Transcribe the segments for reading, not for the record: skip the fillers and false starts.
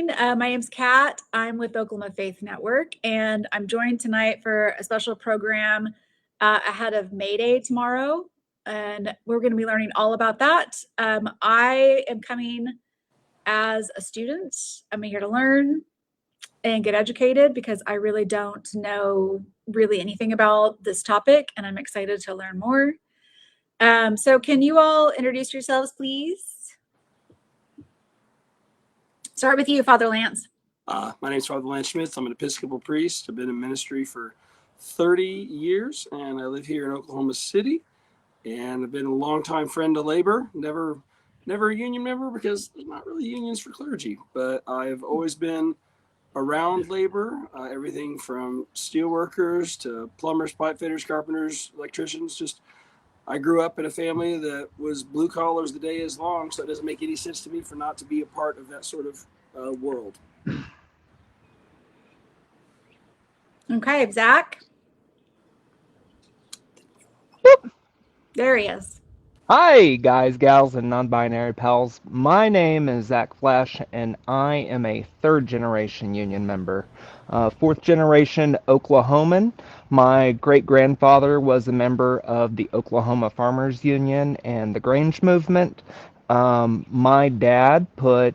My name's Kat. I'm with Oklahoma Faith Network, and I'm joined tonight for a special program ahead of May Day tomorrow. And we're going to be learning all about that. I am coming as a student. I'm here to learn and get educated because I really don't know really anything about this topic, and I'm excited to learn more. So can you all introduce yourselves, please? Start with you, Father Lance. My name is Father Lance Schmitz. I'm an Episcopal priest. I've been in ministry for 30 years, and I live here in Oklahoma City. And I've been a longtime friend of labor. Never a union member because there's not really unions for clergy. But I've always been around labor, everything from steel workers to plumbers, pipe fitters, carpenters, electricians. Just I grew up in a family that was blue collars the day is long, so it doesn't make any sense to me for not to be a part of that sort of world. Okay, Zakk. Boop. There he is. Hi, guys, gals, and non-binary pals. My name is Zakk Flash, and I am a third-generation union member. Fourth-generation Oklahoman. My great-grandfather was a member of the Oklahoma Farmers Union and the Grange Movement. My dad put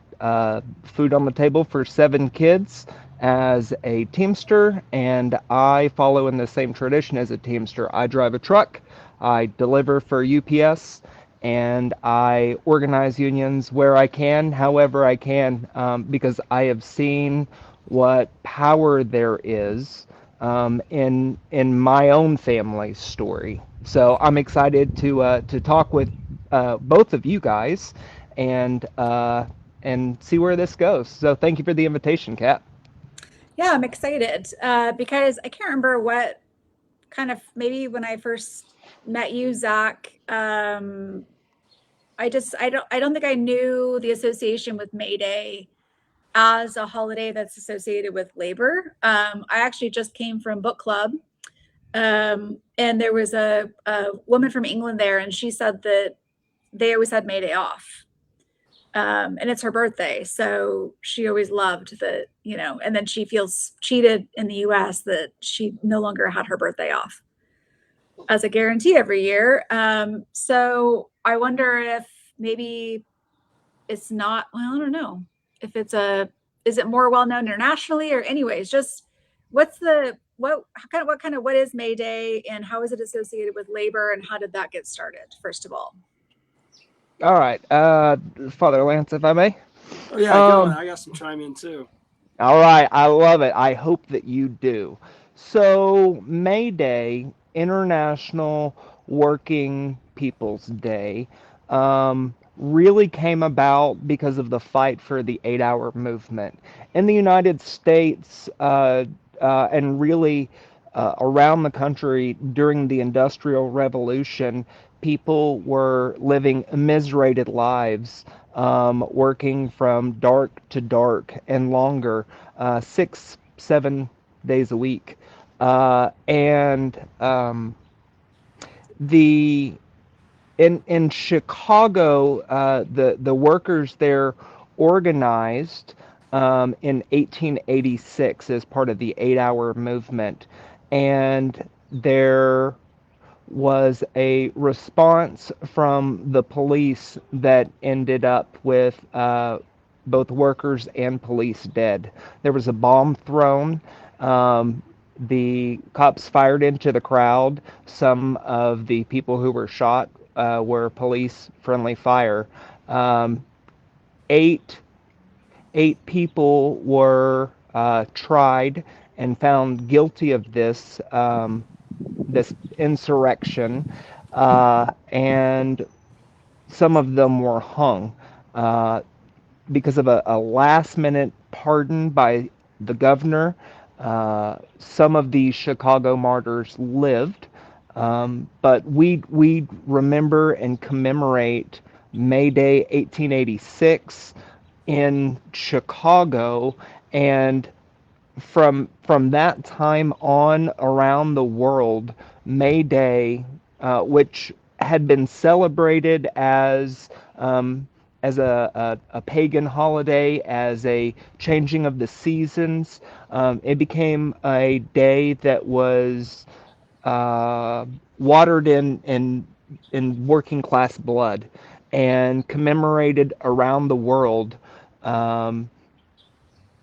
food on the table for 7 kids as a Teamster, and I follow in the same tradition as a Teamster. I drive a truck, I deliver for UPS, and I organize unions where I can, however I can, because I have seen what power there is in my own family's story. So I'm excited to talk with both of you guys and see where this goes. So thank you for the invitation, Kat. Yeah, I'm excited because I can't remember what kind of, maybe when I first met you, Zakk, I don't think I knew the association with May Day as a holiday that's associated with labor. I actually just came from book club, and there was a woman from England there, and she said that they always had May Day off. And it's her birthday, so she always loved that, and then she feels cheated in the US that she no longer had her birthday off as a guarantee every year. So I wonder if maybe it's not, well, I don't know if is it more well known internationally, or anyways, just what is May Day and how is it associated with labor, and how did that get started, first of all? All right, Father Lance, if I may. Oh yeah, go on. I got some chime in too. All right, I love it. I hope that you do. So, May Day, International Working People's Day, really came about because of the fight for the 8-hour movement. In the United States, and really around the country during the Industrial Revolution, people were living immiserated lives, working from dark to dark and longer, 6-7 days a week. And the in Chicago, the workers there organized in 1886 as part of the 8-hour movement, and there was a response from the police that ended up with both workers and police dead. There was a bomb thrown. The cops fired into the crowd. Some of the people who were shot were police friendly fire. Eight people were tried and found guilty of this insurrection, and some of them were hung because of a last-minute pardon by the governor. Some of the Chicago martyrs lived, but we remember and commemorate May Day 1886 in Chicago, and from that time on around the world, May Day, which had been celebrated as a pagan holiday, as a changing of the seasons. It became a day that was uh, watered in working class blood and commemorated around the world. Um,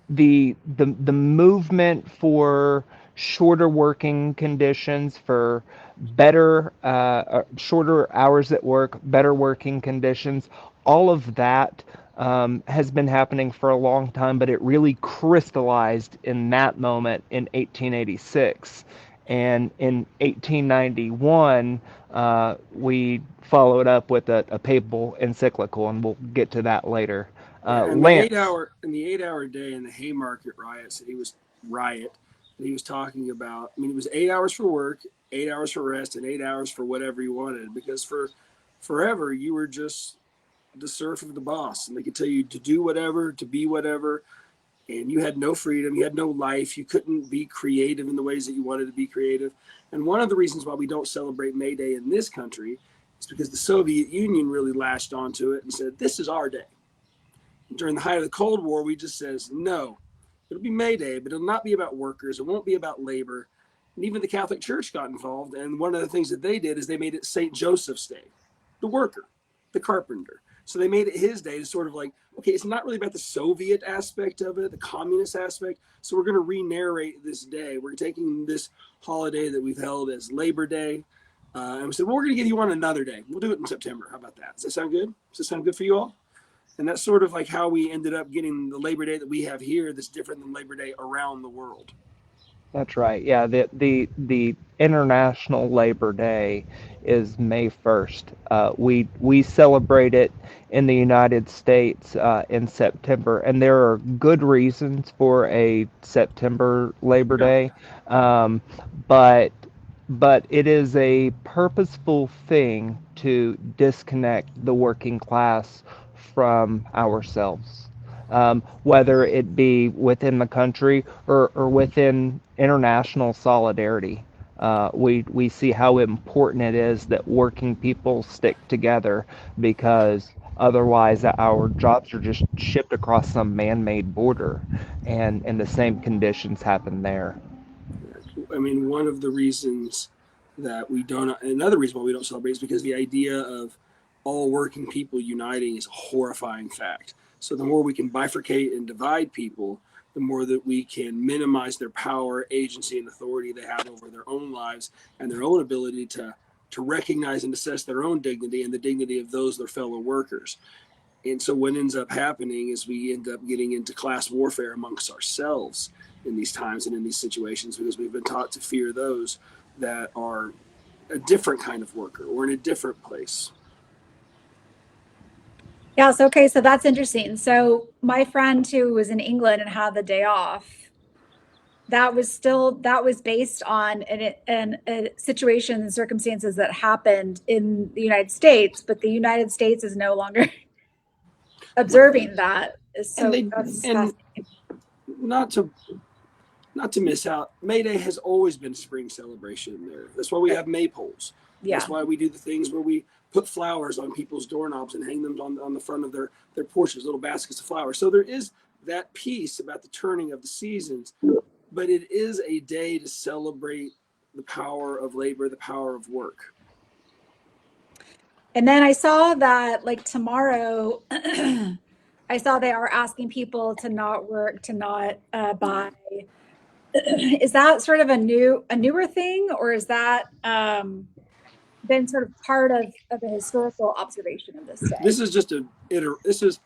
the movement for shorter working conditions, for shorter hours at work, better working conditions, all of that has been happening for a long time, but it really crystallized in that moment in 1886. And in 1891, we followed up with a papal encyclical, and we'll get to that later. Yeah, and Lance. the 8 hour day and the Haymarket riots that he was riot that he was talking about. I mean, it was 8 hours for work, 8 hours for rest, and 8 hours for whatever you wanted. Because for forever you were just the serf of the boss, and they could tell you to do whatever, to be whatever, and you had no freedom, you had no life, you couldn't be creative in the ways that you wanted to be creative. And one of the reasons why we don't celebrate May Day in this country is because the Soviet Union really latched onto it and said, "This is our day." During the height of the Cold War, we just says no. It'll be May Day, but it'll not be about workers. It won't be about labor. And even the Catholic Church got involved. And one of the things that they did is they made it St. Joseph's Day, the worker, the carpenter. So they made it his day to sort of like, okay, it's not really about the Soviet aspect of it, the communist aspect. So we're going to re-narrate this day. We're taking this holiday that we've held as Labor Day. And we said, well, we're going to give you one another day. We'll do it in September. How about that? Does that sound good? Does that sound good for you all? And that's sort of like how we ended up getting the Labor Day that we have here that's different than Labor Day around the world. That's right. Yeah, the International Labor Day is May 1st. We celebrate it in the United States in September, and there are good reasons for a September Labor Yeah. Day, um, but but it is a purposeful thing to disconnect the working class from ourselves, whether it be within the country or within international solidarity. We see how important it is that working people stick together, because otherwise our jobs are just shipped across some man-made border, and the same conditions happen there. I mean, one of the reasons that we don't, another reason why we don't celebrate is because the idea of all working people uniting is a horrifying fact. So the more we can bifurcate and divide people, the more that we can minimize their power, agency, and authority they have over their own lives and their own ability to recognize and assess their own dignity and the dignity of those their fellow workers. And so what ends up happening is we end up getting into class warfare amongst ourselves in these times and in these situations, because we've been taught to fear those that are a different kind of worker or in a different place. Yes. Okay. So that's interesting. So my friend who was in England and had the day off, that was based on a situation and circumstances that happened in the United States, but the United States is no longer observing that. And So they that's and fascinating. not to not to miss out, May Day has always been spring celebration there. That's why we have maypoles. That's Yeah. why we do the things where we put flowers on people's doorknobs and hang them on the front of their porches, little baskets of flowers. So there is that piece about the turning of the seasons, but it is a day to celebrate the power of labor, the power of work. And then I saw that like tomorrow, I saw they are asking people to not work, to not buy. Is that sort of a newer thing, or is that been sort of part of a historical observation of this day? This is just this is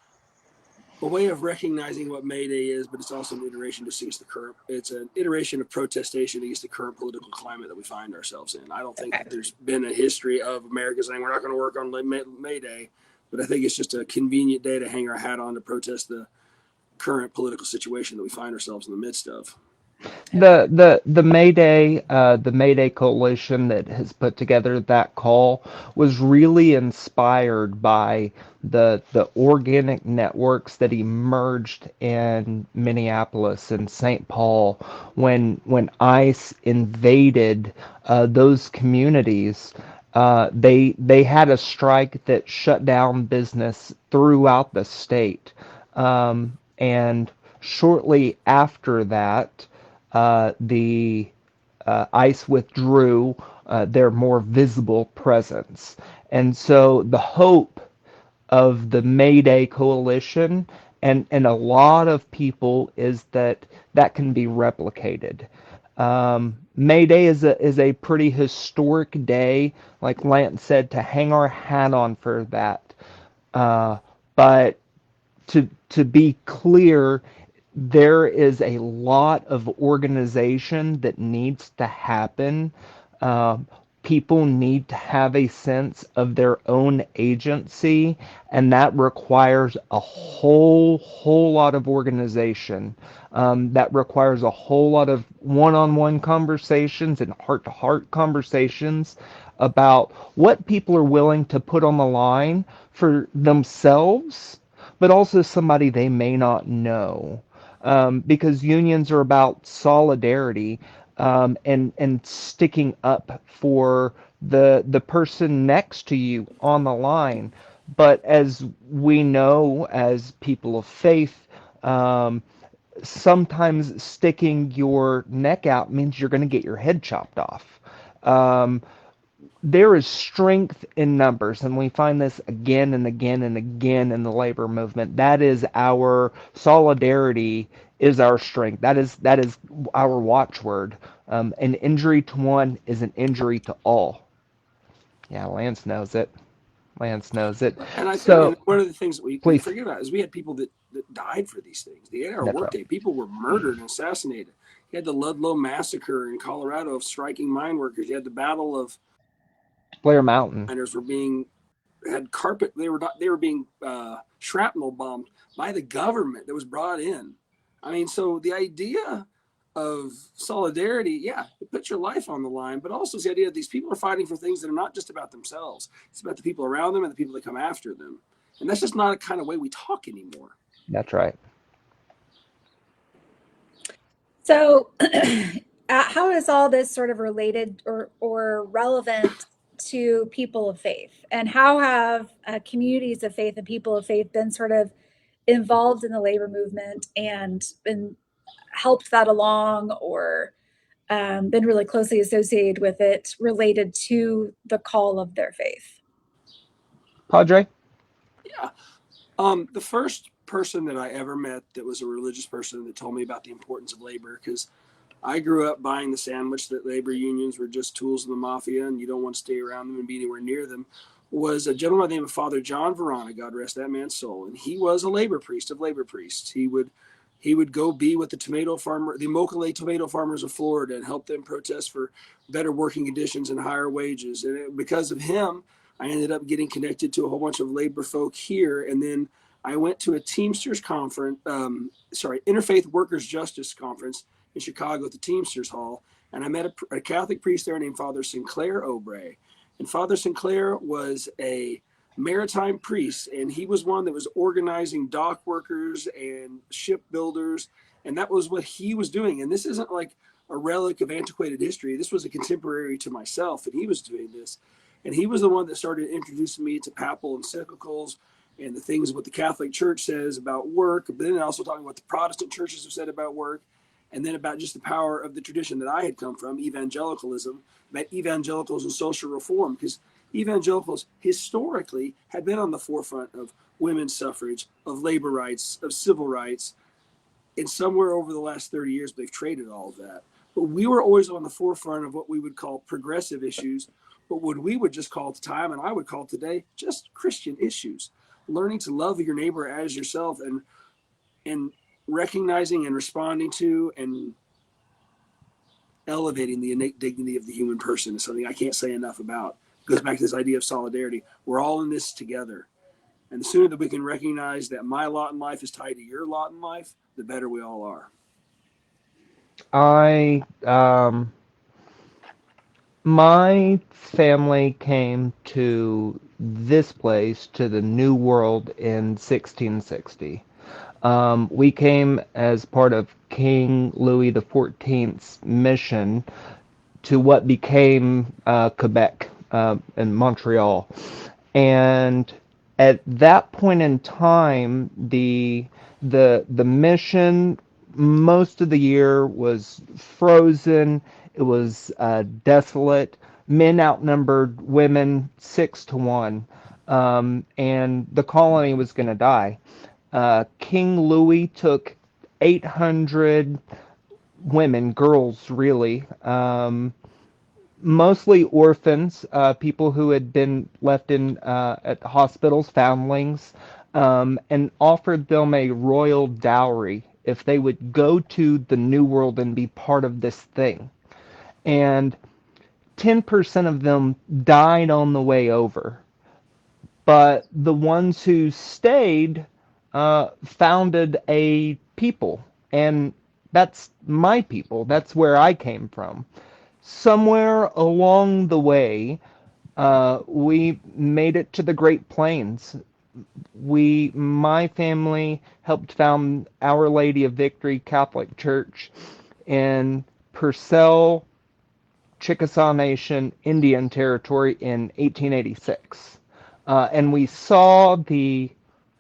a way of recognizing what May Day is, but it's also an iteration to see the current. It's an iteration of protestation against the current political climate that we find ourselves in. I don't think Okay. that there's been a history of America saying we're not going to work on May Day, but I think it's just a convenient day to hang our hat on to protest the current political situation that we find ourselves in the midst of. The Mayday Coalition that has put together that call was really inspired by the organic networks that emerged in Minneapolis and St. Paul when ICE invaded those communities. they had a strike that shut down business throughout the state, and shortly after that, the ICE withdrew their more visible presence, and so the hope of the May Day coalition and a lot of people is that that can be replicated. May Day is a pretty historic day, like Lance said, to hang our hat on for that. But to be clear, there is a lot of organization that needs to happen. Um, People need to have a sense of their own agency, and that requires a whole lot of organization. That requires a whole lot of one-on-one conversations and heart-to-heart conversations about what people are willing to put on the line for themselves, but also somebody they may not know. Because unions are about solidarity, and sticking up for the person next to you on the line. But as we know, as people of faith, sometimes sticking your neck out means you're going to get your head chopped off. Um, there is strength in numbers, and we find this again and again and again in the labor movement. That is our solidarity, is our strength. That is our watchword. An injury to one is an injury to all. Yeah, Lance knows it. Lance knows it. And I think, So and one of the things that we please, forget about is we had people that died for these things. The 8-hour that's right. workday, people were murdered and assassinated. You had the Ludlow massacre in Colorado of striking mine workers. You had the battle of Blair Mountain. miners were being had carpet. They were being shrapnel bombed by the government that was brought in. I mean, so the idea of solidarity, yeah, it puts your life on the line, but also the idea that these people are fighting for things that are not just about themselves. It's about the people around them and the people that come after them. And that's just not a kind of way we talk anymore. That's right. So, how is all this sort of related or relevant to people of faith? And how have communities of faith and people of faith been sort of involved in the labor movement and been helped that along, or been really closely associated with it, related to the call of their faith? Padre? Yeah. The first person that I ever met that was a religious person that told me about the importance of labor, because I grew up buying the sandwich that labor unions were just tools of the mafia and you don't want to stay around them and be anywhere near them, was a gentleman by the name of Father John Verona, God rest that man's soul. And he was a labor priest of labor priests. He would go be with the Immokalee tomato farmers of Florida and help them protest for better working conditions and higher wages. And because of him, I ended up getting connected to a whole bunch of labor folk here. And then I went to a Teamsters conference, Interfaith Workers Justice Conference in Chicago at the Teamsters Hall. And I met a Catholic priest there named Father Sinclair Obrey. And Father Sinclair was a maritime priest, and he was one that was organizing dock workers and shipbuilders, and that was what he was doing. And this isn't like a relic of antiquated history. This was a contemporary to myself, and he was doing this. And he was the one that started introducing me to papal encyclicals and the things what the Catholic Church says about work, but then also talking what the Protestant churches have said about work, and then about just the power of the tradition that I had come from, evangelicalism, about evangelicals and social reform, because evangelicals historically had been on the forefront of women's suffrage, of labor rights, of civil rights. And somewhere over the last 30 years, they've traded all of that. But we were always on the forefront of what we would call progressive issues, but what we would just call at the time, and I would call today, just Christian issues. Learning to love your neighbor as yourself, and recognizing and responding to and elevating the innate dignity of the human person is something I can't say enough about. It goes back to this idea of solidarity. We're all in this together. And the sooner that we can recognize that my lot in life is tied to your lot in life, the better we all are. My family came to this place, to the New World, in 1660. We came as part of King Louis XIV's mission to what became Quebec in Montreal. And at that point in time, the mission most of the year was frozen. It was desolate. Men outnumbered women 6 to 1, and the colony was going to die. King Louis took 800 women, girls really, mostly orphans, people who had been left in at hospitals, foundlings, and offered them a royal dowry if they would go to the New World and be part of this thing. And 10% of them died on the way over. But the ones who stayed founded a people. And that's my people. That's where I came from. Somewhere along the way, we made it to the Great Plains. My family helped found Our Lady of Victory Catholic Church in Purcell, Chickasaw Nation, Indian Territory in 1886. And we saw the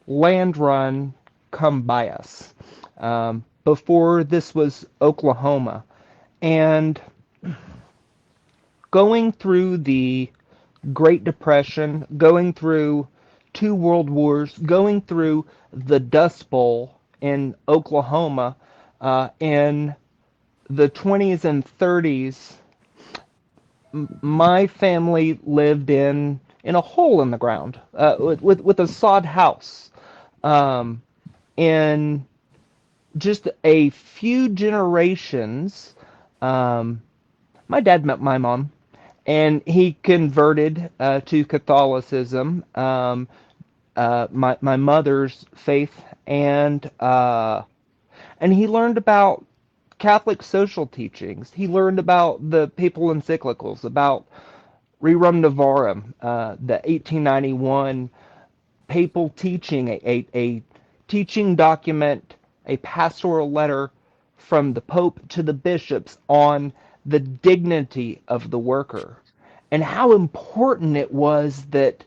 land run come by us. Before this was Oklahoma. And going through the Great Depression, going through 2 world wars, going through the Dust Bowl in Oklahoma in the 20s and 30s, my family lived in a hole in the ground with a sod house. In just a few generations, my dad met my mom, and he converted to Catholicism. My mother's faith, and he learned about Catholic social teachings. He learned about the papal encyclicals, about Rerum Novarum, the 1891 papal teaching, a teaching document, a pastoral letter from the Pope to the bishops on the dignity of the worker, and how important it was that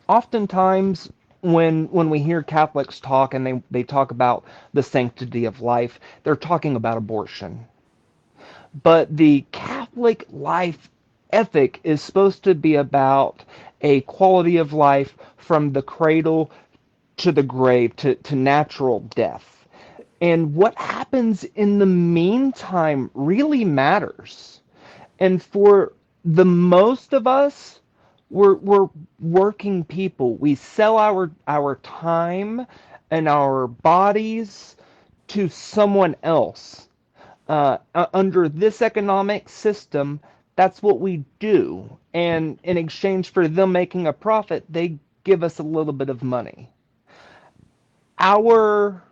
oftentimes when we hear Catholics talk and they talk about the sanctity of life, they're talking about abortion. But the Catholic life ethic is supposed to be about a quality of life from the cradle to the grave, to natural death. And what happens in the meantime really matters. And for the most of us, we're working people. We sell our time and our bodies to someone else. Under this economic system, that's what we do. And in exchange for them making a profit, they give us a little bit of money. Our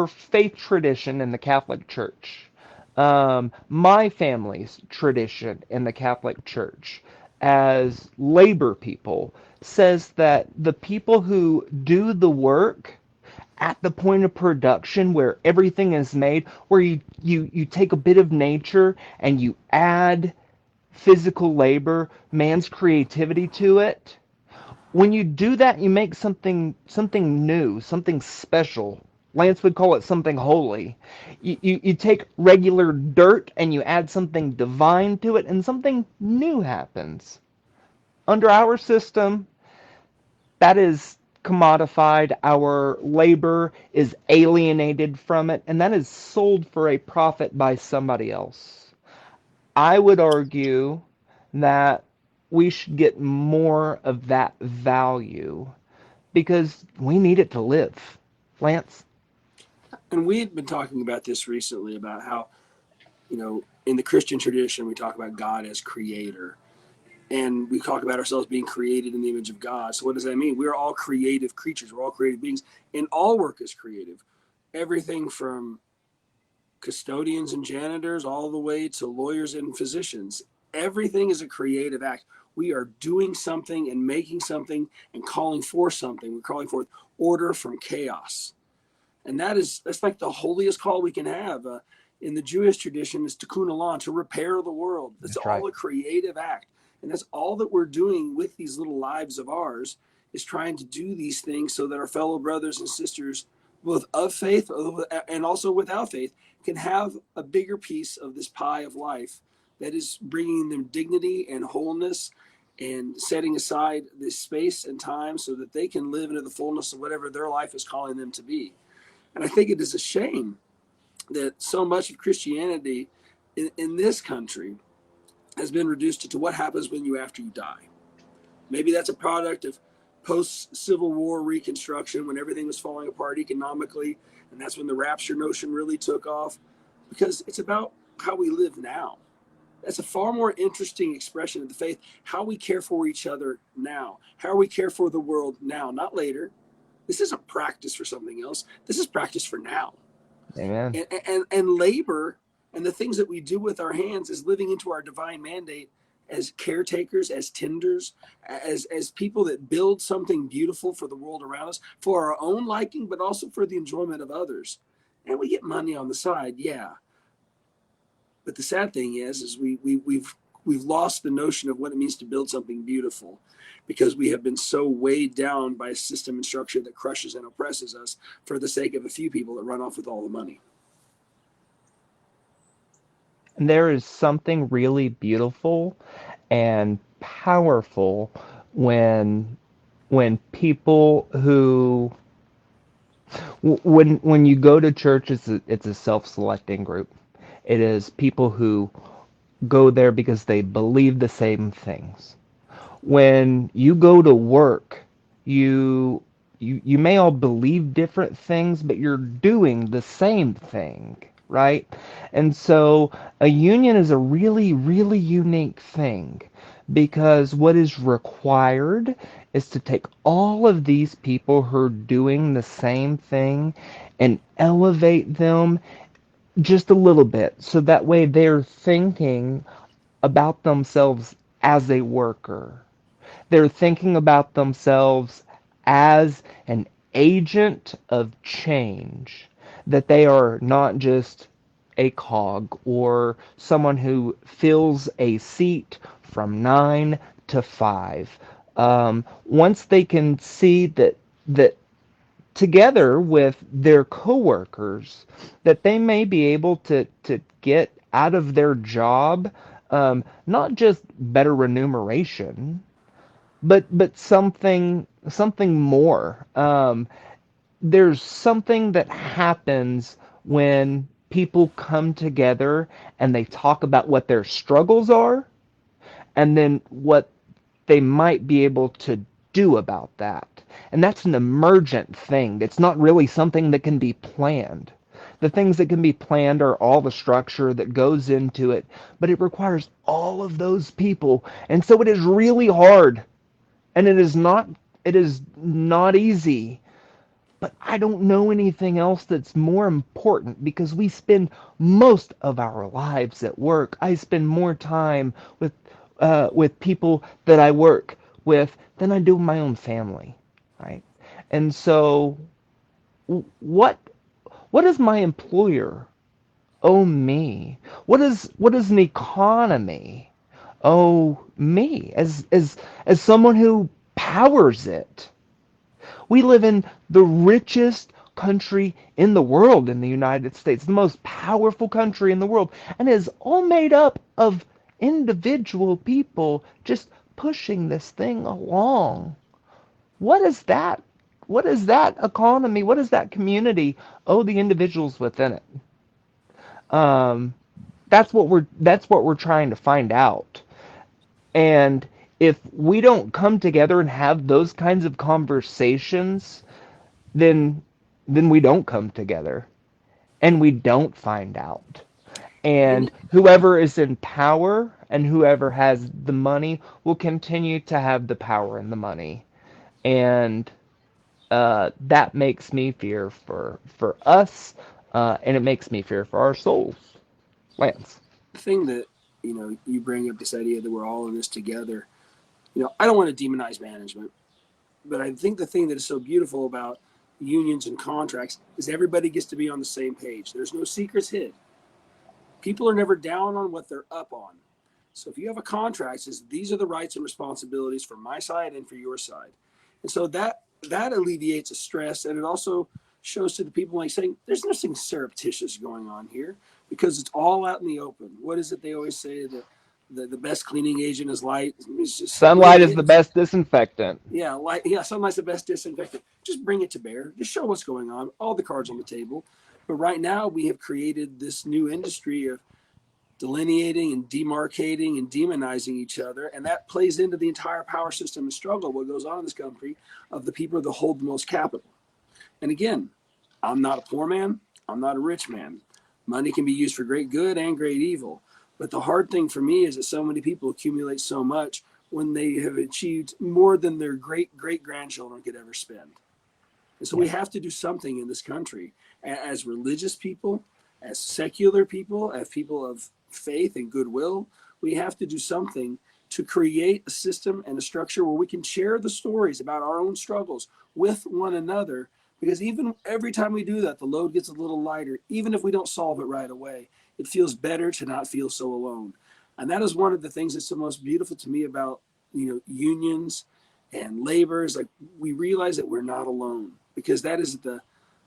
faith tradition in the Catholic Church, my family's tradition in the Catholic Church as labor people, says that the people who do the work at the point of production where everything is made, where you take a bit of nature and you add physical labor, man's creativity to it. When you do that, you make something new, something special. Lance would call it something holy. You take regular dirt and you add something divine to it, and something new happens. Under our system, that is commodified. Our labor is alienated from it, and that is sold for a profit by somebody else. I would argue that we should get more of that value because we need it to live. Lance? And we had been talking about this recently about how, in the Christian tradition, we talk about God as creator. And we talk about ourselves being created in the image of God. So what does that mean? We're all creative creatures. We're all creative beings. And all work is creative. Everything from custodians and janitors all the way to lawyers and physicians. Everything is a creative act. We are doing something and making something and calling for something. We're calling forth order from chaos. And that's like the holiest call we can have. In the Jewish tradition, is tikkun olam, to repair the world. It's That's all right. a creative act. And that's all that we're doing with these little lives of ours, is trying to do these things so that our fellow brothers and sisters, both of faith and also without faith, can have a bigger piece of this pie of life that is bringing them dignity and wholeness, and setting aside this space and time so that they can live into the fullness of whatever their life is calling them to be. And I think it is a shame that so much of Christianity in this country has been reduced to what happens when you after you die. Maybe that's a product of post-Civil War Reconstruction, when everything was falling apart economically, and that's when the rapture notion really took off, because it's about how we live now. That's a far more interesting expression of the faith, how we care for each other now, how we care for the world now, not later. This isn't practice for something else. This is practice for now. Amen. And labor and the things that we do with our hands is living into our divine mandate as caretakers, as tenders, as people that build something beautiful for the world around us, for our own liking, but also for the enjoyment of others. And we get money on the side, yeah. But the sad thing is we've lost the notion of what it means to build something beautiful, because we have been so weighed down by a system and structure that crushes and oppresses us for the sake of a few people that run off with all the money. And there is something really beautiful and powerful when people who when you go to church, it's a self-selecting group. It is people who go there because they believe the same things. When you go to work, you you may all believe different things, but you're doing the same thing, right? And so a union is a really, really unique thing, because what is required is to take all of these people who are doing the same thing and elevate them just a little bit, so that way they're thinking about themselves as a worker. They're thinking about themselves as an agent of change, that they are not just a cog or someone who fills a seat from 9 to 5. Once they can see that together with their coworkers, that they may be able to get out of their job, not just better remuneration, but something more. There's something that happens when people come together and they talk about what their struggles are, and then what they might be able to do about that. And that's an emergent thing. It's not really something that can be planned. The things that can be planned are all the structure that goes into it, but it requires all of those people. And so it is really hard, and it is not easy. But I don't know anything else that's more important, because we spend most of our lives at work. I spend more time with people that I work with than I do with my own family, right? And so, what does my employer owe me? What is an economy owe me as someone who powers it? We live in the richest country in the world, in the United States, the most powerful country in the world, and it is all made up of individual people just pushing this thing along. What is that? What is that economy? What does that community owe the individuals within it? Um, that's what we're trying to find out. And if we don't come together and have those kinds of conversations, then we don't come together and we don't find out. And And whoever is in power and whoever has the money will continue to have the power and the money. And that makes me fear for us, and it makes me fear for our souls. Lance. the thing that, you bring up this idea that we're all in this together. I don't want to demonize management, but I think the thing that is so beautiful about unions and contracts is everybody gets to be on the same page. There's no secrets hid. People are never down on what they're up on. So if you have a contract, it says these are the rights and responsibilities for my side and for your side. And so that alleviates the stress, and it also shows to the people like saying there's nothing surreptitious going on here because it's all out in the open. What is it they always say that the best cleaning agent is light? It's just Sunlight is the best disinfectant. Yeah, light. Yeah, sunlight's the best disinfectant. Just bring it to bear. Just show what's going on. All the cards on the table. But right now we have created this new industry of delineating and demarcating and demonizing each other, and that plays into the entire power system and struggle what goes on in this country of the people that hold the most capital. And again, I'm not a poor man, I'm not a rich man. Money can be used for great good and great evil, but the hard thing for me is that so many people accumulate so much when they have achieved more than their great great grandchildren could ever spend. And so we have to do something in this country as religious people, as secular people, as people of faith and goodwill. We have to do something to create a system and a structure where we can share the stories about our own struggles with one another. Because even every time we do that, the load gets a little lighter. Even if we don't solve it right away, it feels better to not feel so alone. And that is one of the things that's the most beautiful to me about, unions and labor is like we realize that we're not alone, because that is the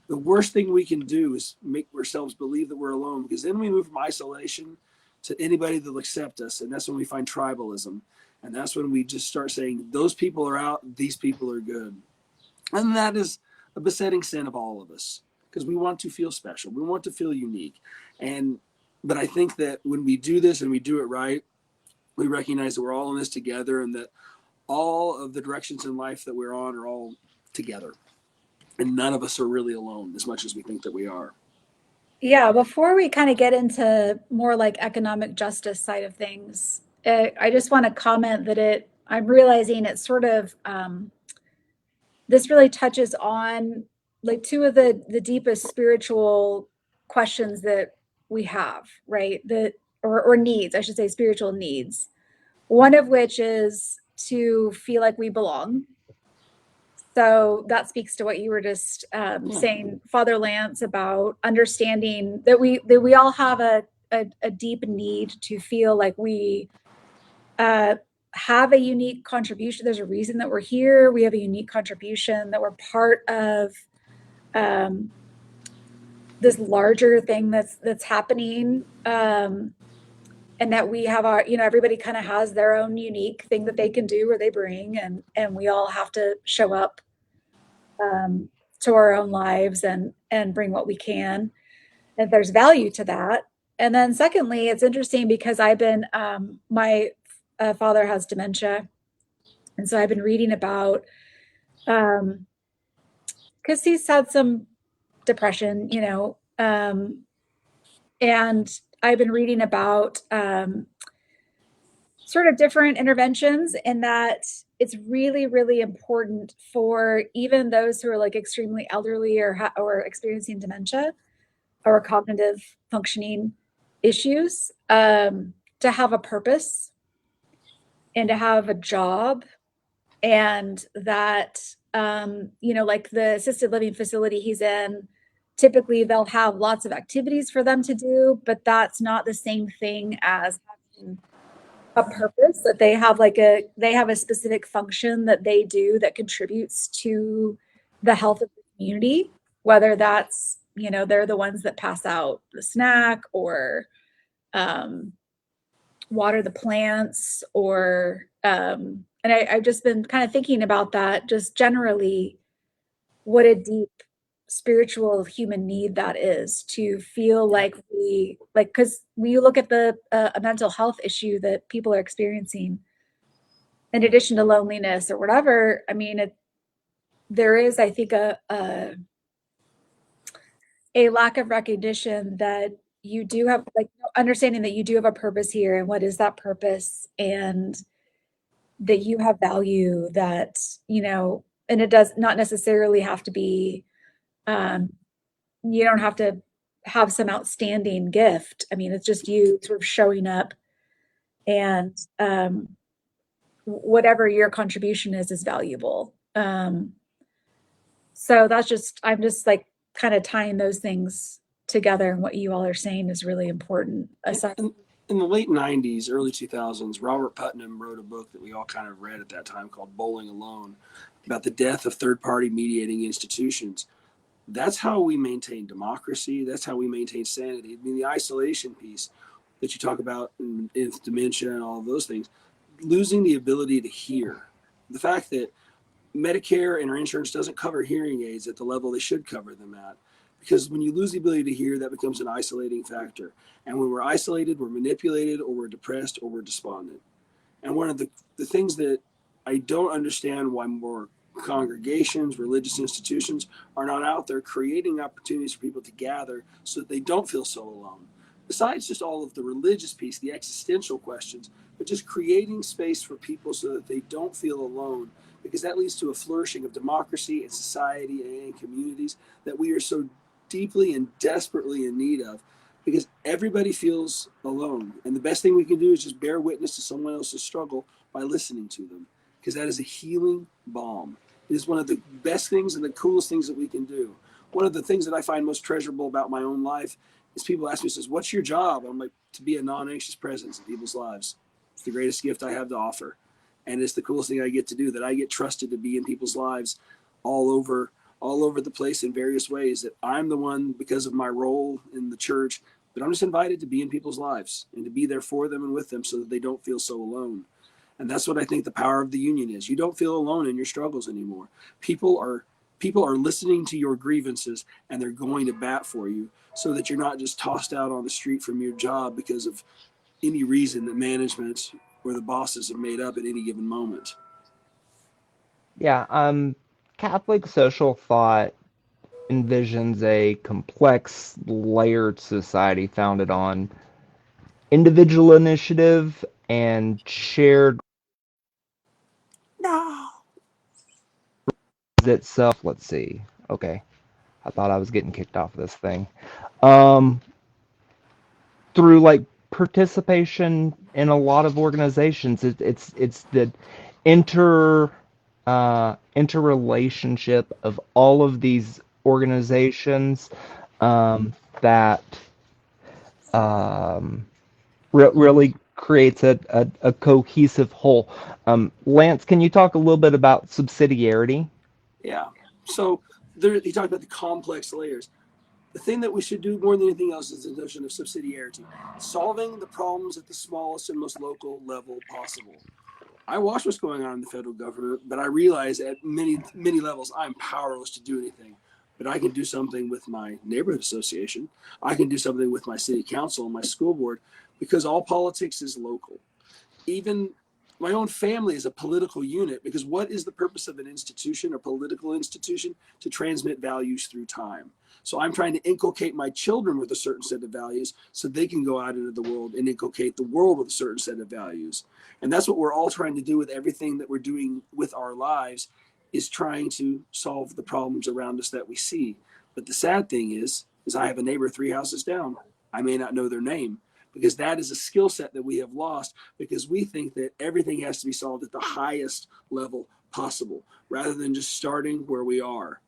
worst thing we can do is make ourselves believe that we're alone, because then we move from isolation to anybody that'll accept us. And that's when we find tribalism. And that's when we just start saying those people are out, these people are good. And that is a besetting sin of all of us, because we want to feel special. We want to feel unique. But I think that when we do this and we do it right, we recognize that we're all in this together, and that all of the directions in life that we're on are all together. And none of us are really alone as much as we think that we are. Yeah, before we kind of get into more like economic justice side of things, I just want to comment that I'm realizing it's sort of, this really touches on like two of the deepest spiritual questions that we have, right? Or needs, I should say, spiritual needs. One of which is to feel like we belong. So that speaks to what you were just saying, Father Lance, about understanding that we all have a deep need to feel like we have a unique contribution. There's a reason that we're here. We have a unique contribution, that we're part of this larger thing that's happening. And that we have our, everybody kind of has their own unique thing that they can do or they bring, and we all have to show up to our own lives and bring what we can. And there's value to that. And then secondly, it's interesting because I've been, my father has dementia. And so I've been reading about, because he's had some depression, and I've been reading about sort of different interventions, and that it's really, really important for even those who are like extremely elderly or experiencing dementia or cognitive functioning issues, to have a purpose and to have a job. And that, like the assisted living facility he's in, typically they'll have lots of activities for them to do, but that's not the same thing as having a purpose. That they have a specific function that they do that contributes to the health of the community, whether that's, they're the ones that pass out the snack or water the plants, or and I've just been kind of thinking about that, just generally what a deep spiritual human need that is, to feel like because when you look at the a mental health issue that people are experiencing, in addition to loneliness or whatever, I mean, there is, I think, a lack of recognition that you do have, like, understanding that you do have a purpose here, and what is that purpose, and that you have value, that, and it does not necessarily have to be, you don't have to have some outstanding gift. I mean, it's just you sort of showing up, and whatever your contribution is valuable. So I'm just like kind of tying those things together. And what you all are saying is really important. Aside, In the late 90s, early 2000s, Robert Putnam wrote a book that we all kind of read at that time called Bowling Alone, about the death of third-party mediating institutions. That's how we maintain democracy. That's how we maintain sanity. I mean, the isolation piece that you talk about in dementia and all of those things, losing the ability to hear. The fact that Medicare and our insurance doesn't cover hearing aids at the level they should cover them at. Because when you lose the ability to hear, that becomes an isolating factor. And when we're isolated, we're manipulated, or we're depressed, or we're despondent. And one of the things that I don't understand why more congregations, religious institutions are not out there creating opportunities for people to gather so that they don't feel so alone. Besides just all of the religious piece, the existential questions, but just creating space for people so that they don't feel alone, because that leads to a flourishing of democracy and society and communities that we are so deeply and desperately in need of, because everybody feels alone. And the best thing we can do is just bear witness to someone else's struggle by listening to them, because that is a healing balm. It is one of the best things and the coolest things that we can do. One of the things that I find most treasurable about my own life is people ask me, says, what's your job? I'm like, to be a non-anxious presence in people's lives. It's the greatest gift I have to offer. And it's the coolest thing I get to do, that I get trusted to be in people's lives all over the place in various ways, that I'm the one, because of my role in the church, but I'm just invited to be in people's lives and to be there for them and with them so that they don't feel so alone. And that's what I think the power of the union is. You don't feel alone in your struggles anymore. People are listening to your grievances, and they're going to bat for you, so that you're not just tossed out on the street from your job because of any reason that management or the bosses have made up at any given moment. Yeah, Catholic social thought envisions a complex, layered society founded on individual initiative and shared No. itself. Let's see. Okay, I thought I was getting kicked off this thing. Um, through like participation in a lot of organizations, it's the inter interrelationship of all of these organizations that um, really creates a cohesive whole. Lance, can you talk a little bit about subsidiarity? Yeah. So he talked about the complex layers. The thing that we should do more than anything else is the notion of subsidiarity, solving the problems at the smallest and most local level possible. I watch what's going on in the federal government, but I realize at many levels I'm powerless to do anything. But I can do something with my neighborhood association. I can do something with my city council and my school board, because all politics is local. Even my own family is a political unit, because what is the purpose of an institution, a political institution? To transmit values through time. So I'm trying to inculcate my children with a certain set of values so they can go out into the world and inculcate the world with a certain set of values. And that's what we're all trying to do with everything that we're doing with our lives, is trying to solve the problems around us that we see. But the sad thing is I have a neighbor 3 houses down. I may not know their name, because that is a skill set that we have lost, because we think that everything has to be solved at the highest level possible, rather than just starting where we are.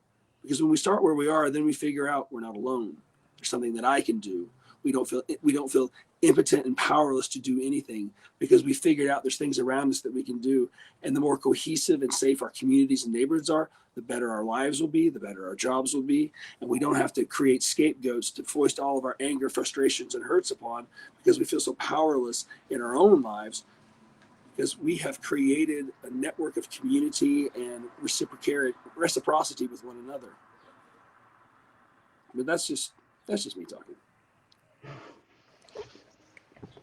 Because when we start where we are, then we figure out we're not alone. There's something that I can do. We don't feel impotent and powerless to do anything, because we figured out there's things around us that we can do. And the more cohesive and safe our communities and neighborhoods are, the better our lives will be, the better our jobs will be. And we don't have to create scapegoats to foist all of our anger, frustrations, and hurts upon, because we feel so powerless in our own lives, because we have created a network of community and reciprocity with one another. But that's just me talking.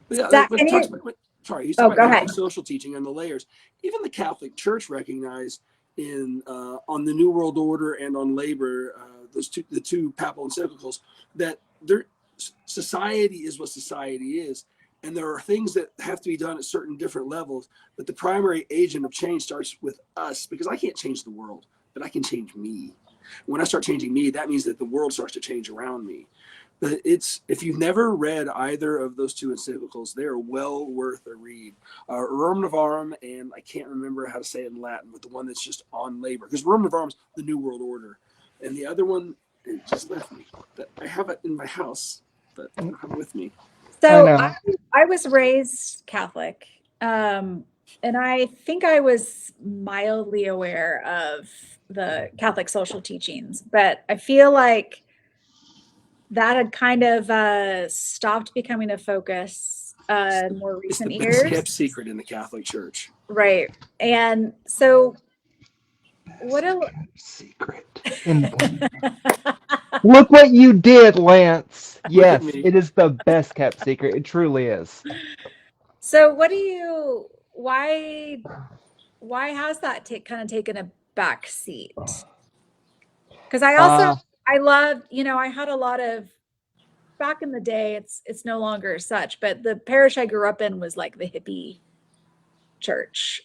But yeah, Zach, when he any? talks about, he's Oh, talking go about ahead. anti-social teaching and the layers. Even the Catholic Church recognized in on the New World Order and on labor, the two papal encyclicals, that society is what society is, and there are things that have to be done at certain different levels. But the primary agent of change starts with us, because I can't change the world, but I can change me. When I start changing me, that means that the world starts to change around me. But if you've never read either of those two encyclicals, they are well worth a read. Rerum Novarum, and I can't remember how to say it in Latin, but the one that's just on labor, because Rerum Novarum is the New World Order, and the other one It just left me. But I have it in my house, but I don't have it with me. I So know. I was raised Catholic, and I think I was mildly aware of the Catholic social teachings, but I feel like that had kind of stopped becoming a focus in more It's the recent best years. kept secret in the Catholic Church. Right. And so what Best a kept secret. Look what you did, Lance. Look at Yes, me. it is the best kept secret. It truly is. so what do you why has that kind of taken a back seat? Because I also Uh, I loved, I had a lot of back in the day, it's no longer such, but the parish I grew up in was like the hippie church.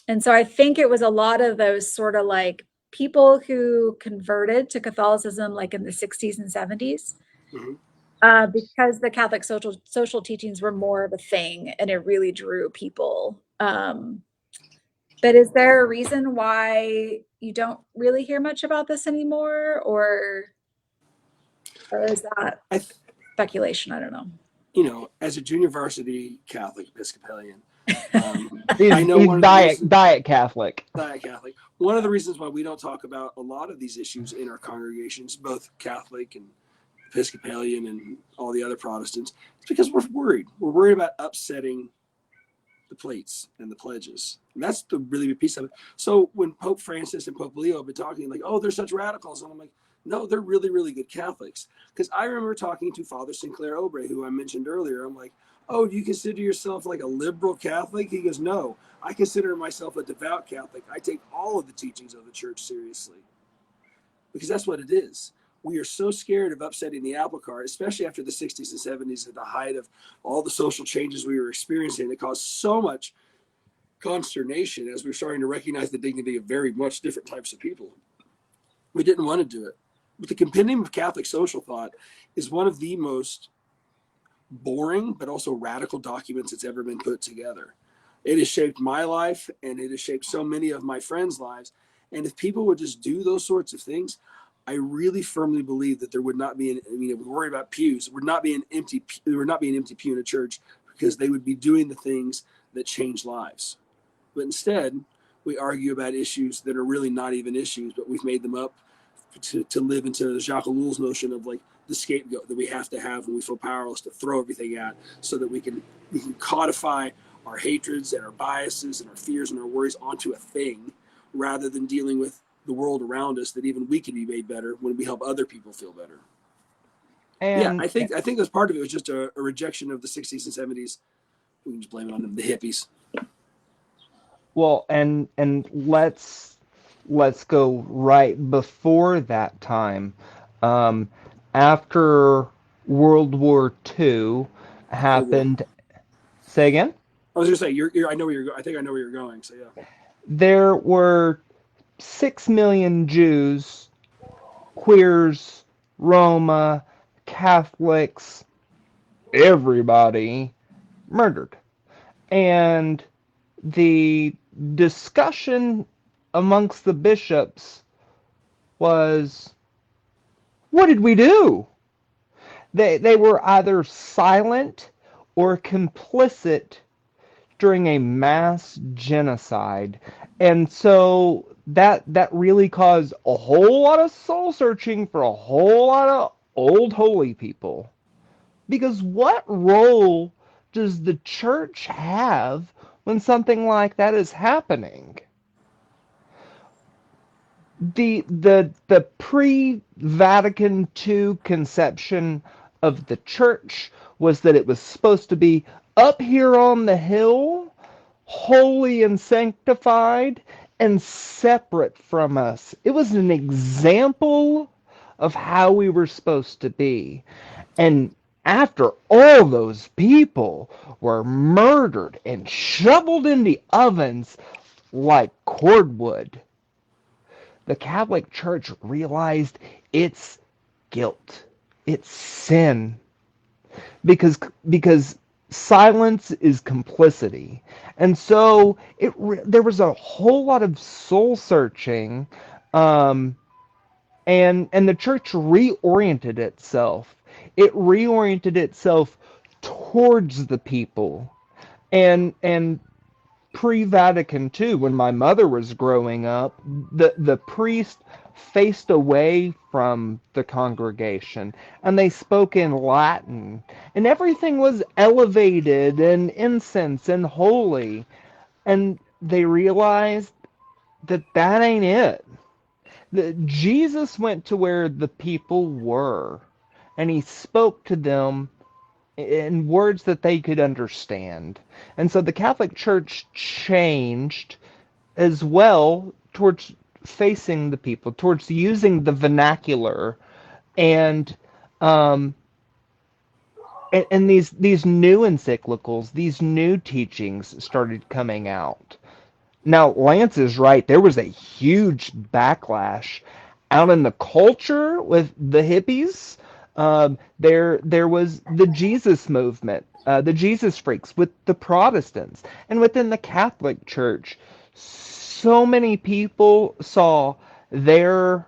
And so I think it was a lot of those sort of like people who converted to Catholicism like in the 60s and 70s. Mm-hmm. Because the Catholic social teachings were more of a thing and it really drew people. But is there a reason why you don't really hear much about this anymore, or is that I, th- speculation? I don't know. as a junior varsity Catholic Episcopalian, I he's know he's one of the reasons. diet Catholic. Diet Catholic. One of the reasons why we don't talk about a lot of these issues in our congregations, both Catholic and Episcopalian and all the other Protestants, is because we're worried. We're worried about upsetting the plates and the pledges. And that's the really big piece of it. So when Pope Francis and Pope Leo have been talking like, oh, they're such radicals. And I'm like, no, they're really, really good Catholics. Because I remember talking to Father Sinclair Obrey, who I mentioned earlier. I'm like, oh, do you consider yourself like a liberal Catholic? He goes, no, I consider myself a devout Catholic. I take all of the teachings of the church seriously. Because that's what it is. We are so scared of upsetting the apple cart, especially after the 60s and 70s at the height of all the social changes we were experiencing that caused so much consternation as we were starting to recognize the dignity of very much different types of people. We didn't want to do it. But the Compendium of Catholic Social Thought is one of the most boring but also radical documents that's ever been put together. It has shaped my life and it has shaped so many of my friends' lives. And if people would just do those sorts of things, I really firmly believe that there would not be if we worry about pews, there would not be an empty pew in a church because they would be doing the things that change lives. But instead, we argue about issues that are really not even issues, but we've made them up to live into Jacques Ellul's notion of like the scapegoat that we have to have when we feel powerless to throw everything at, so that we can codify our hatreds and our biases and our fears and our worries onto a thing, rather than dealing with the world around us, that even we can be made better when we help other people feel better. Yeah, And I think as part of it was just a rejection of the 60s and 70s. We can just blame it on them, the hippies. well, and let's go right before that time. Um, After World War II Cold War. happened. Say again? I was gonna say I know where you're. I think I know where you're going. So yeah. There were 6 million Jews, queers, Roma, Catholics, everybody murdered. And the discussion amongst the bishops was, what did we do? They were either silent or complicit during a mass genocide. And so that really caused a whole lot of soul searching for a whole lot of old holy people. Because what role does the church have when something like that is happening? The pre-Vatican II conception of the church was that it was supposed to be up here on the hill, holy and sanctified, and separate from us. It was an example of how we were supposed to be. And after all those people were murdered and shoveled in the ovens like cordwood, the Catholic Church realized its guilt, its sin, because silence is complicity, and so there was a whole lot of soul searching, um, and the church reoriented itself. It reoriented itself towards the people. And pre-Vatican II, when my mother was growing up, the priest faced away from the congregation and they spoke in Latin, and everything was elevated and incense and holy, and they realized that that ain't it. Jesus went to where the people were, and he spoke to them in words that they could understand. And so the Catholic Church changed as well towards facing the people, towards using the vernacular, and um, and these new encyclicals, these new teachings started coming out. Now, Lance is right. There was a huge backlash out in the culture with the hippies. There was the Jesus movement, the Jesus freaks with the Protestants, and within the Catholic Church, so many people saw their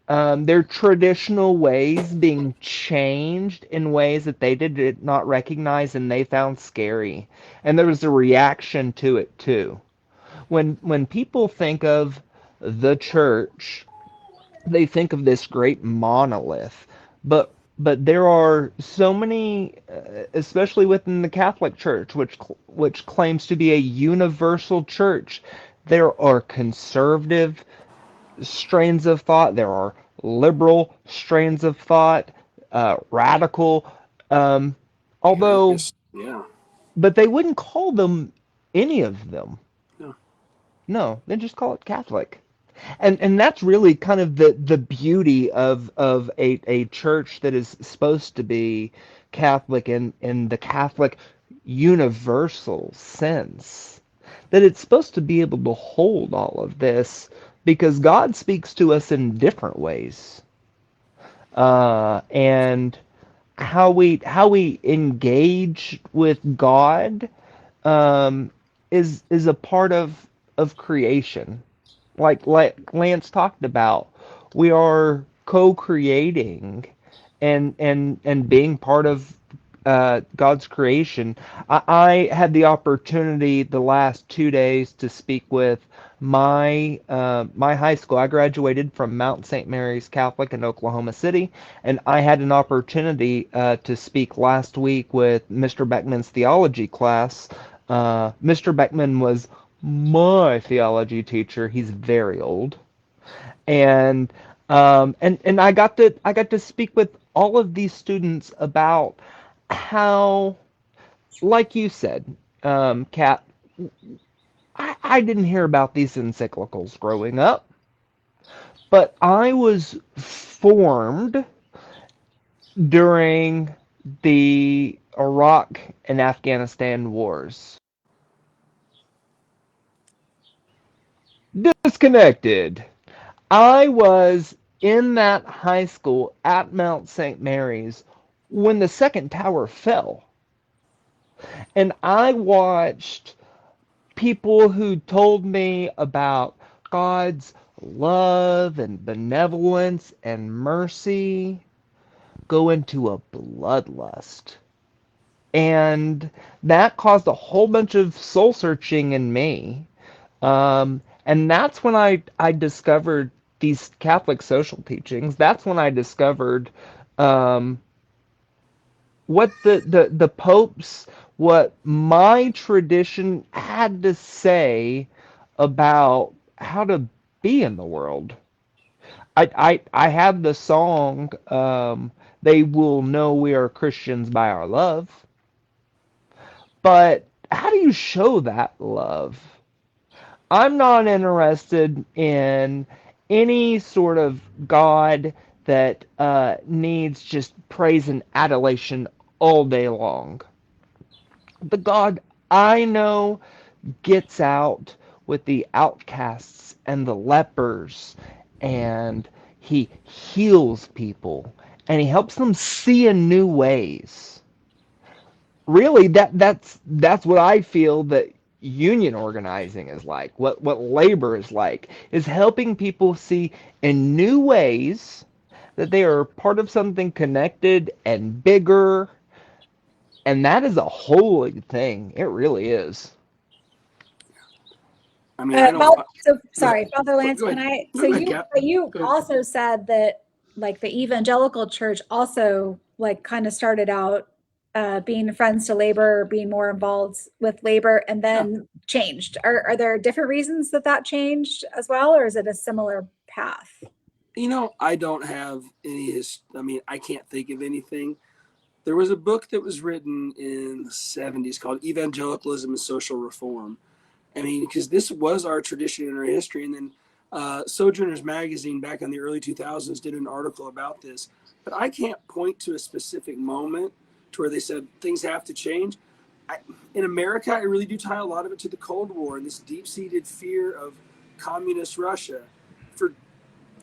their traditional ways being changed in ways that they did not recognize and they found scary, and there was a reaction to it too. When people think of the church, they think of this great monolith, but there are so many, especially within the Catholic Church, which claims to be a universal church. There are conservative strains of thought. There are liberal strains of thought, radical. Um, although, Yes. Yeah. but they wouldn't call them any of them. Yeah. No, they just call it Catholic. And that's really kind of the beauty of a church that is supposed to be Catholic in the Catholic universal sense. That it's supposed to be able to hold all of this because God speaks to us in different ways. And how we engage with God is a part of creation. Like Lance talked about, we are co-creating and being part of God's creation. I had the opportunity the last 2 days to speak with my high school. I graduated from Mount St. Mary's Catholic in Oklahoma City, and I had an opportunity to speak last week with Mr. Beckman's theology class. Mr. Beckman was my theology teacher. He's very old, and and I got to speak with all of these students about how, like you said, Kat, I didn't hear about these encyclicals growing up, but I was formed during the Iraq and Afghanistan wars. Disconnected. I was in that high school at Mount St. Mary's when the second tower fell. And I watched people who told me about God's love and benevolence and mercy go into a bloodlust. And that caused a whole bunch of soul searching in me. And that's when I discovered these Catholic social teachings. That's when I discovered um, what the popes, what my tradition had to say about how to be in the world. I have the song, they will know we are Christians by our love. But how do you show that love? I'm not interested in any sort of God that needs just praise and adulation all day long. The God I know gets out with the outcasts and the lepers, and he heals people, and he helps them see in new ways. Really, that's what I feel that union organizing is like, what labor is like, is helping people see in new ways that they are part of something connected and bigger, and that is a holy thing. It really is. I mean, I don't. So Go ahead. sorry, Father Lance, Go can ahead. I, No, so go ahead, Cap. you Go ahead. also said that like the evangelical church also like kind of started out being friends to labor, being more involved with labor, and Yeah. then changed. Are there different reasons that that changed as well, or is it a similar path? I don't have any. I mean, I can't think of anything. There was a book that was written in the 70s called Evangelicalism and Social Reform. I mean, because this was our tradition and our history. And then Sojourners Magazine back in the early 2000s did an article about this. But I can't point to a specific moment to where they said things have to change. In America, I really do tie a lot of it to the Cold War and this deep-seated fear of communist Russia for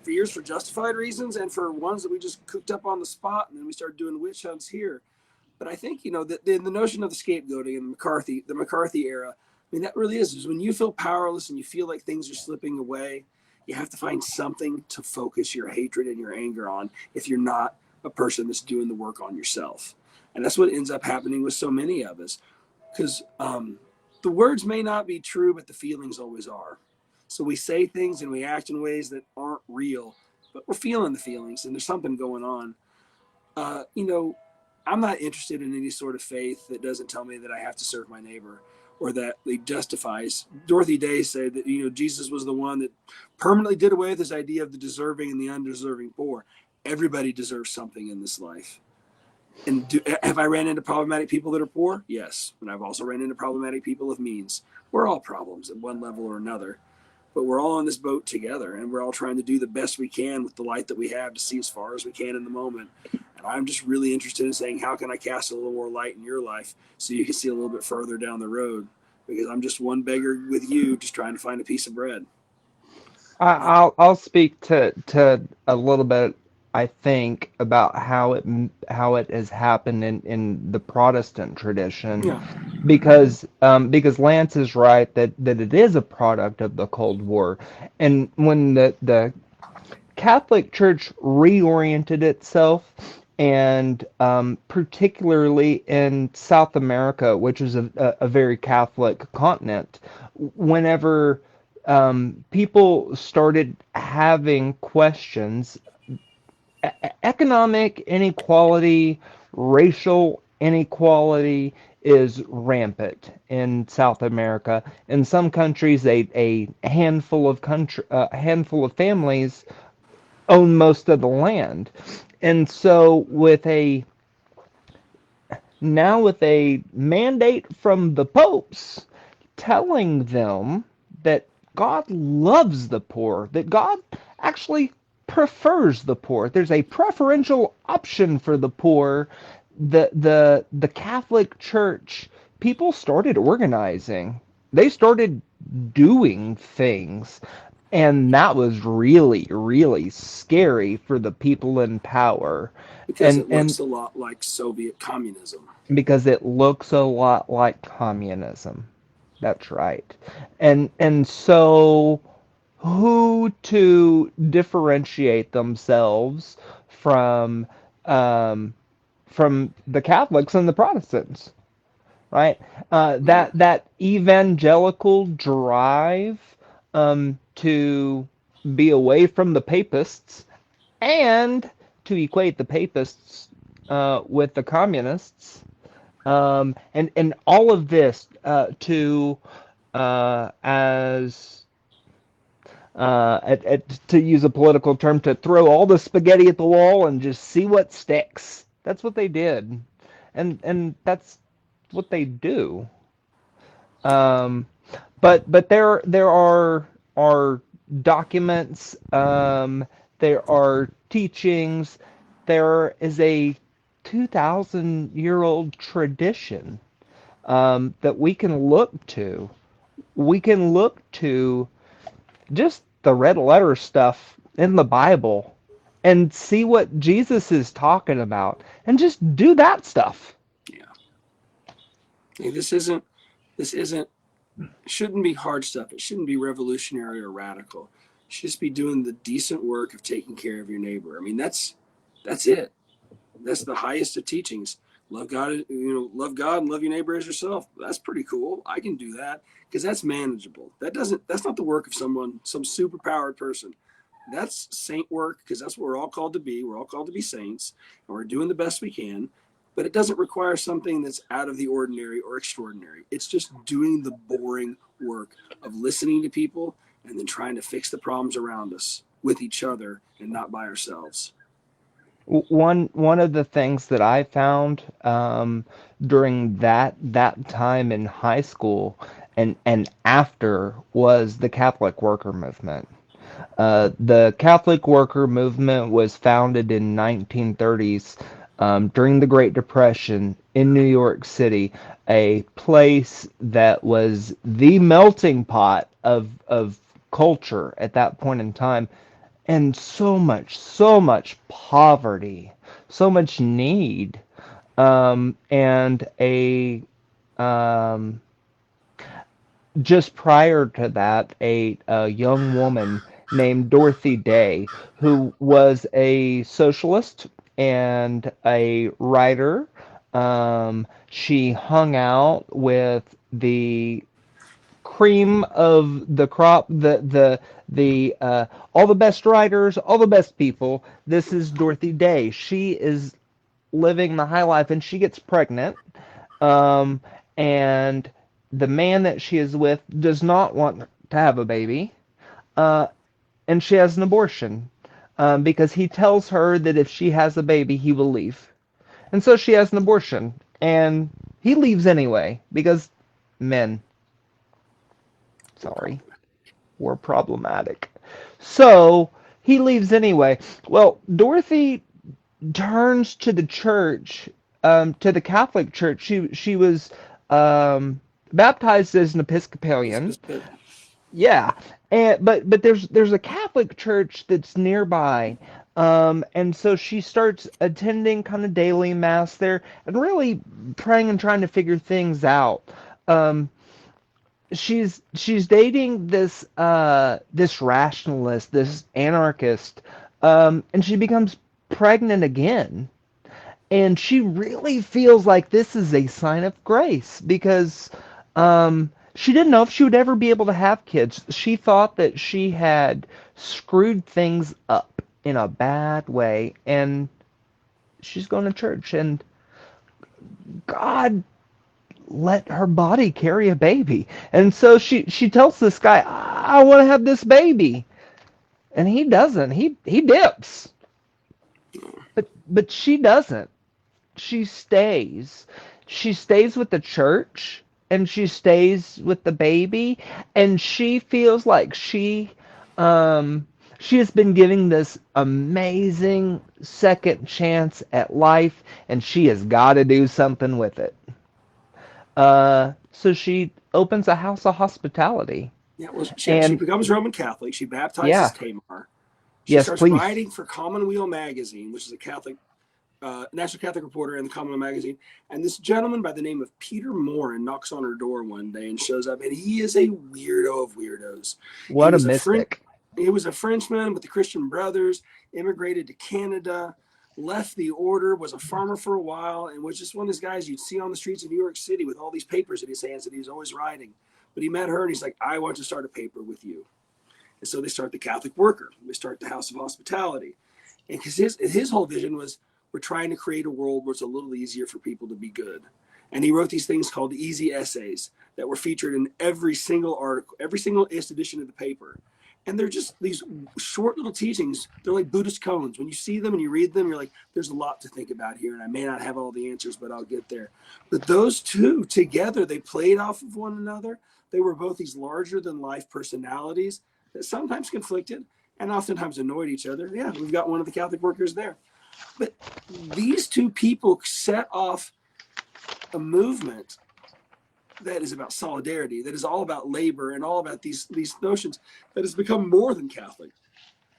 fears for justified reasons and for ones that we just cooked up on the spot, and then we started doing witch hunts here. But I think the notion of the scapegoating and the McCarthy era. I mean, that really is when you feel powerless and you feel like things are slipping away. You have to find something to focus your hatred and your anger on if you're not a person that's doing the work on yourself. And that's what ends up happening with so many of us, because the words may not be true, but the feelings always are. So we say things and we act in ways that aren't real, but we're feeling the feelings and there's something going on. Uh, you know, I'm not interested in any sort of faith that doesn't tell me that I have to serve my neighbor or that it justifies. Dorothy Day said that, Jesus was the one that permanently did away with this idea of the deserving and the undeserving poor. Everybody deserves something in this life. And have I ran into problematic people that are poor? Yes. And I've also ran into problematic people of means. We're all problems at one level or another. But we're all on this boat together, and we're all trying to do the best we can with the light that we have to see as far as we can in the moment. And I'm just really interested in saying, how can I cast a little more light in your life so you can see a little bit further down the road? Because I'm just one beggar with you, just trying to find a piece of bread. I'll speak to a little bit, I think, about how it has happened in the Protestant tradition, Yeah. because Lance is right that it is a product of the Cold War, and when the Catholic Church reoriented itself, and particularly in South America, which is a very Catholic continent, whenever people started having questions, economic inequality, racial inequality is rampant in South America. In some countries, a handful of families own most of the land. And so with a mandate from the popes telling them that God loves the poor, that God actually prefers the poor. There's a preferential option for the poor. The Catholic Church, people started organizing. They started doing things. And that was really, really scary for the people in power. Because And it and looks a lot like Soviet communism. because it looks a lot like communism. That's right. And so who to differentiate themselves from um, from the Catholics and the Protestants, right? That evangelical drive to be away from the papists and to equate the papists with the communists, and all of this as to use a political term, to throw all the spaghetti at the wall and just see what sticks. That's what they did, and that's what they do. Um, but there are documents, there are teachings, there is a 2,000-year-old tradition that we can look to. We can look to just the red letter stuff in the Bible and see what Jesus is talking about, and just do that stuff. Yeah. Hey, this isn't It shouldn't be hard stuff. It shouldn't be revolutionary or radical. You should just be doing the decent work of taking care of your neighbor. I mean, that's it. That's the highest of teachings. Love God, love God and love your neighbor as yourself. That's pretty cool. I can do that because that's manageable. That's not the work of some superpowered person. That's saint work because that's what we're all called to be. We're all called to be saints, and we're doing the best we can. But it doesn't require something that's out of the ordinary or extraordinary. It's just doing the boring work of listening to people and then trying to fix the problems around us with each other and not by ourselves. One of the things that I found during that time in high school and after was the Catholic worker movement. The Catholic worker movement was founded in 1930s during the Great Depression in New York City, a place that was the melting pot of culture at that point in time, and so much poverty, so much need, and a um, just prior to that, a young woman named Dorothy Day, who was a socialist and a writer. She hung out with the cream of the crop, the all the best writers, all the best people. This is Dorothy Day. She is living the high life, and she gets pregnant. Um, and the man that she is with does not want to have a baby, uh, and she has an abortion because he tells her that if she has a baby, he will leave. And so she has an abortion, and he leaves anyway because men, sorry, were problematic. So he leaves anyway. Well, Dorothy turns to the church, to the Catholic Church. She was baptized as an Episcopalian. Yeah, and but there's a Catholic church that's nearby, and so she starts attending kind of daily mass there and really praying and trying to figure things out. Um, she's dating this rationalist, this anarchist, and she becomes pregnant again. And she really feels like this is a sign of grace because she didn't know if she would ever be able to have kids. She thought that she had screwed things up in a bad way, and she's going to church, and God let her body carry a baby. And so she tells this guy, I want to have this baby. And he doesn't. He dips. But she doesn't. She stays. She stays with the church and she stays with the baby, and she feels like she has been given this amazing second chance at life, and she has got to do something with it. So she opens a house of hospitality. Yeah, well, she And becomes Roman Catholic. She baptizes yeah, Tamar. She yes, starts please. writing for Commonweal magazine, which is a Catholic, National Catholic Reporter and the Commonweal magazine. And this gentleman by the name of Peter Morin knocks on her door one day and shows up, and he is a weirdo of weirdos. He What a was a French, mystic. he was a Frenchman with the Christian Brothers, immigrated to Canada, left the order, was a farmer for a while, and was just one of those guys you'd see on the streets of New York City with all these papers in his hands that he was always writing. But he met her, and he's like, I want to start a paper with you. And so they start the Catholic Worker. They start the House of Hospitality. And because his whole vision was, we're trying to create a world where it's a little easier for people to be good. And he wrote these things called easy essays that were featured in every single article, every single edition of the paper. And they're just these short little teachings. They're like Buddhist koans. When you see them and you read them, you're like, there's a lot to think about here. And I may not have all the answers, but I'll get there. But those two together, they played off of one another. They were both these larger than life personalities that sometimes conflicted and oftentimes annoyed each other. Yeah, we've got one of the Catholic workers there. But these two people set off a movement that is about solidarity, that is all about labor and all about these notions that has become more than Catholic.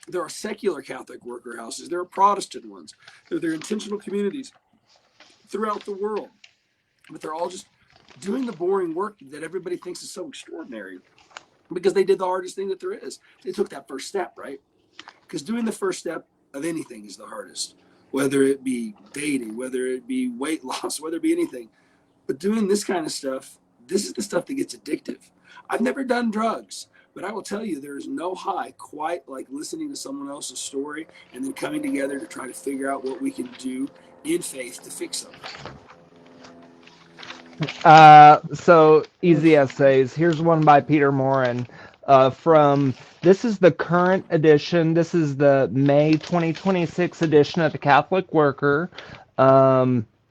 There are secular Catholic worker houses. There are Protestant ones. There are intentional communities throughout the world. But they're all just doing the boring work that everybody thinks is so extraordinary, because they did the hardest thing that there is. They took that first step, right? Because doing the first step of anything is the hardest, whether it be dating, whether it be weight loss, whether it be anything. But doing this kind of stuff, this is the stuff that gets addictive. I've never done drugs, but I will tell you, there is no high quite like listening to someone else's story and then coming together to try to figure out what we can do in faith to fix something. So easy essays. Here's one by Peter Morin. From This is the current edition. This is the May 2026 edition of the Catholic Worker.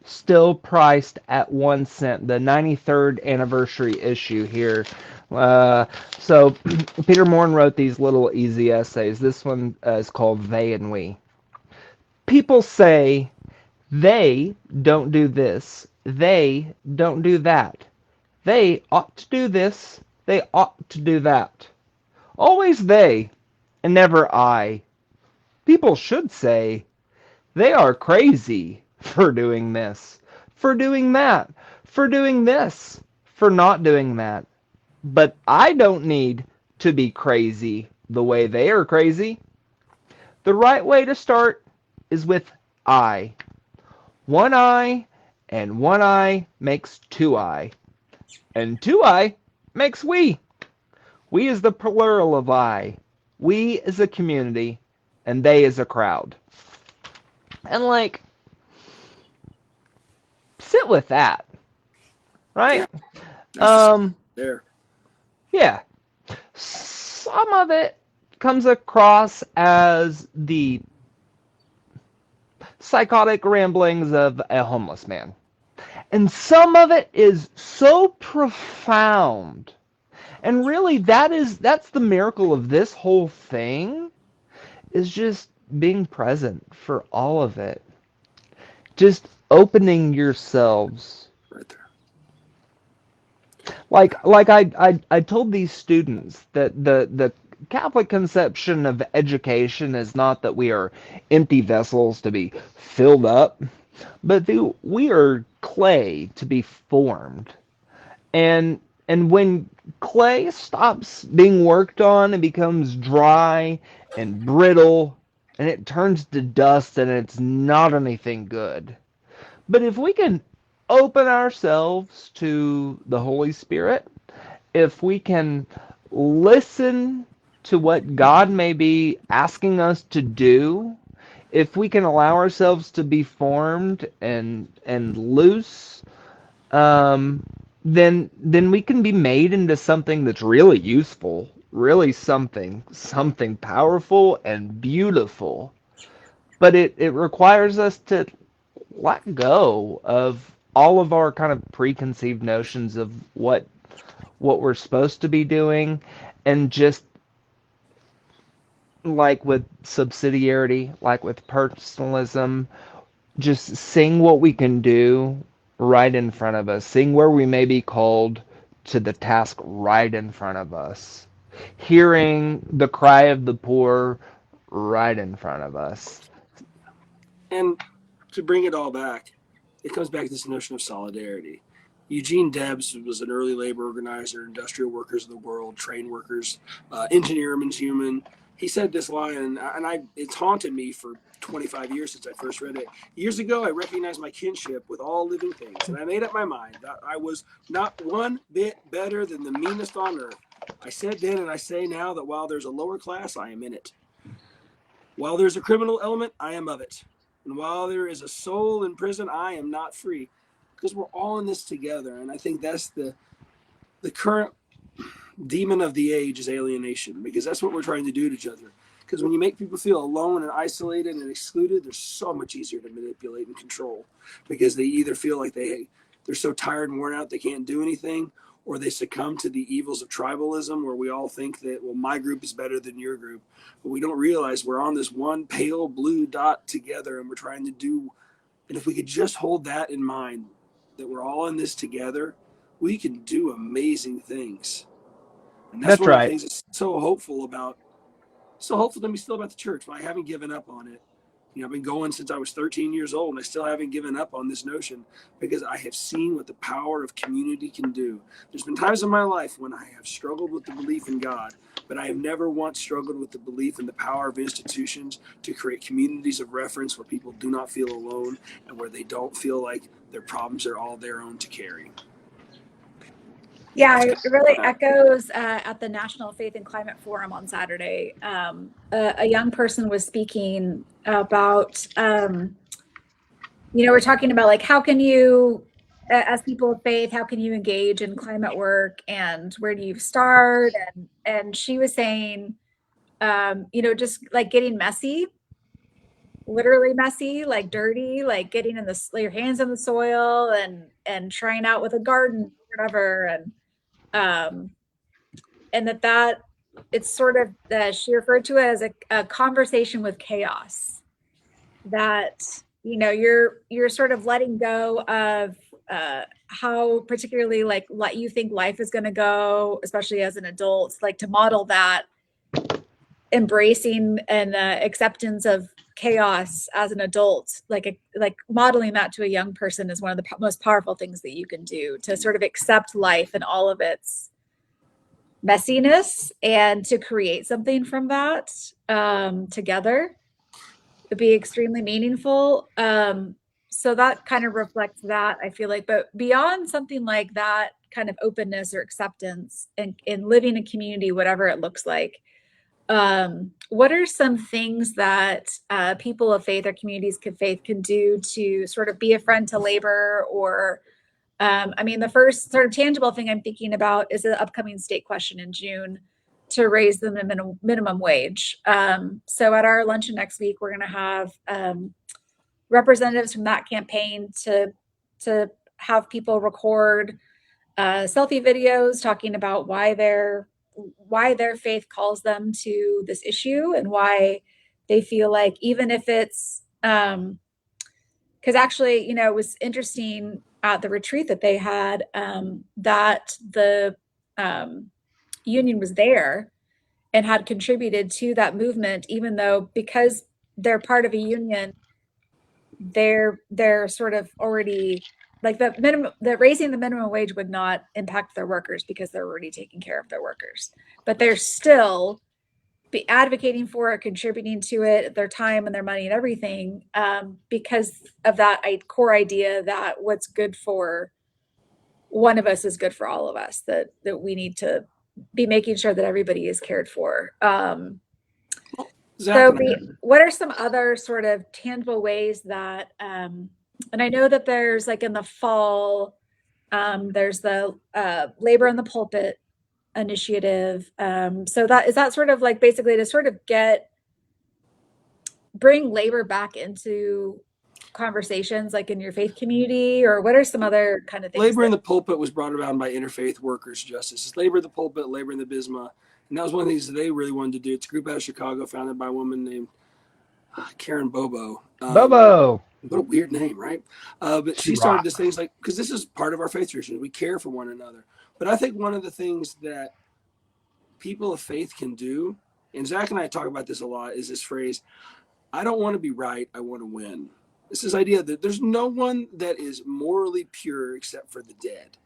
Still priced at 1 cent. The 93rd anniversary issue here. So Peter Morin wrote these little easy essays. This one is called They and We. People say they don't do this. They don't do that. They ought to do this. They ought to do that. Always they, and never I. People should say, they are crazy for doing this, for doing that, for doing this, for not doing that. But I don't need to be crazy the way they are crazy. The right way to start is with I. One eye and one eye makes two eye. And two eye makes we. We is the plural of I. We is a community, and they is a crowd. And like, sit with that, right? Yeah, there. Yeah. Some of it comes across as the psychotic ramblings of a homeless man. And some of it is so profound. And really that's the miracle of this whole thing, is just being present for all of it. Just opening yourselves. Right there. Like I told these students that the Catholic conception of education is not that we are empty vessels to be filled up, but we are clay to be formed. And when clay stops being worked on and becomes dry and brittle, and it turns to dust, and it's not anything good. But if we can open ourselves to the Holy Spirit, if we can listen to what God may be asking us to do, if we can allow ourselves to be formed and loose, then we can be made into something that's really useful, really something powerful and beautiful. But it requires us to let go of all of our kind of preconceived notions of what we're supposed to be doing, and just, like with subsidiarity, like with personalism, just seeing what we can do right in front of us, seeing where we may be called to the task right in front of us, hearing the cry of the poor right in front of us. And to bring it all back, it comes back to this notion of solidarity. Eugene Debs was an early labor organizer, industrial workers of the world, train workers, engineerman's human. He said this line, and it's haunted me for 25 years since I first read it. Years ago, I recognized my kinship with all living things, and I made up my mind that I was not one bit better than the meanest on earth. I said then, and I say now, that while there's a lower class, I am in it. While there's a criminal element, I am of it. And while there is a soul in prison, I am not free. Because we're all in this together. And I think that's the current demon of the age, is alienation. Because that's what we're trying to do to each other. Because when you make people feel alone and isolated and excluded, they're so much easier to manipulate and control. Because they either feel like they're so tired and worn out they can't do anything, or they succumb to the evils of tribalism, where we all think that, well, my group is better than your group. But we don't realize we're on this one pale blue dot together, and we're trying to do. And if we could just hold that in mind, that we're all in this together, we can do amazing things. And that's one of the things that's so hopeful to me still about the church, but I haven't given up on it. I've been going since I was 13 years old, and I still haven't given up on this notion because I have seen what the power of community can do. There's been times in my life when I have struggled with the belief in God, but I have never once struggled with the belief in the power of institutions to create communities of reference where people do not feel alone and where they don't feel like their problems are all their own to carry. Yeah, it really echoes at the National Faith and Climate Forum on Saturday. A young person was speaking about, we're talking about like, how can you, as people of faith, how can you engage in climate work and where do you start? And she was saying, just like getting messy, literally messy, like dirty, like getting in your hands in the soil and trying out with a garden, whatever. And that it's sort of she referred to it as a conversation with chaos, that you're sort of letting go of how particularly like what you think life is going to go, especially as an adult, like to model that embracing and acceptance of chaos as an adult, like modeling that to a young person is one of the most powerful things that you can do, to sort of accept life and all of its messiness and to create something from that together would be extremely meaningful. So that kind of reflects that, I feel like. But beyond something like that kind of openness or acceptance and in living in community, whatever it looks like, what are some things that people of faith or communities of faith can do to sort of be a friend to labor? Or the first sort of tangible thing I'm thinking about is the upcoming state question in June to raise the minimum wage. So at our luncheon next week, we're going to have representatives from that campaign to have people record selfie videos talking about why their faith calls them to this issue and why they feel like, even if it's because actually, it was interesting at the retreat that they had, that the union was there and had contributed to that movement, even though because they're part of a union, they're sort of already like the raising the minimum wage would not impact their workers because they're already taking care of their workers, but they're still be advocating for it, contributing to it, their time and their money and everything, because of that core idea that what's good for one of us is good for all of us, that we need to be making sure that everybody is cared for. What are some other sort of tangible ways that, and I know that there's like in the fall, there's the Labor in the Pulpit initiative. So is that sort of like basically to sort of bring labor back into conversations like in your faith community, or what are some other kind of things? Labor in the Pulpit was brought about by Interfaith Workers Justice. It's Labor in the Pulpit, Labor in the Bisma. And that was one of the things that they really wanted to do. It's a group out of Chicago founded by a woman named Karen Bobo. Bobo. What a weird name, right? But she started this thing like, because this is part of our faith tradition. We care for one another. But I think one of the things that people of faith can do, and Zakk and I talk about this a lot, is this phrase, I don't want to be right, I want to win. It's this idea that there's no one that is morally pure except for the dead.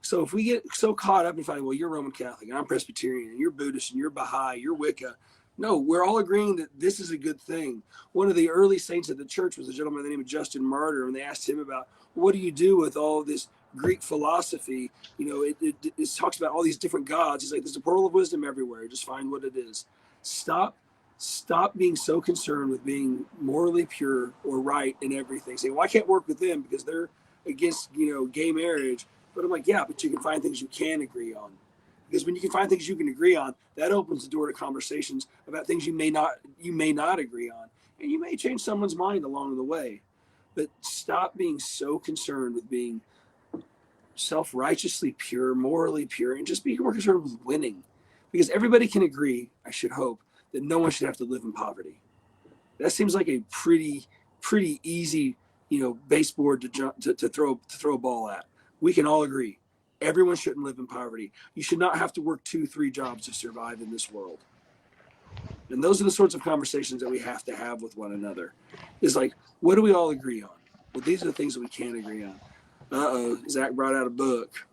So if we get so caught up in finding, well, you're Roman Catholic and I'm Presbyterian and you're Buddhist and you're Baha'i, you're Wicca. No, we're all agreeing that this is a good thing. One of the early saints of the church was a gentleman by the name of Justin Martyr, and they asked him about, what do you do with all this Greek philosophy? It talks about all these different gods. He's like, there's a pearl of wisdom everywhere. Just find what it is. Stop being so concerned with being morally pure or right in everything. Say, well, I can't work with them because they're against, gay marriage. But I'm like, yeah, but you can find things you can agree on. Because when you can find things you can agree on, that opens the door to conversations about things you may not agree on. And you may change someone's mind along the way. But stop being so concerned with being self-righteously pure, morally pure, and just be more concerned with winning. Because everybody can agree, I should hope, that no one should have to live in poverty. That seems like a pretty easy, baseboard to throw a ball at. We can all agree. Everyone shouldn't live in poverty. You should not have to work 2-3 jobs to survive in this world. And those are the sorts of conversations that we have to have with one another. Is like, what do we all agree on? Well, these are the things that we can't agree on. Zakk brought out a book.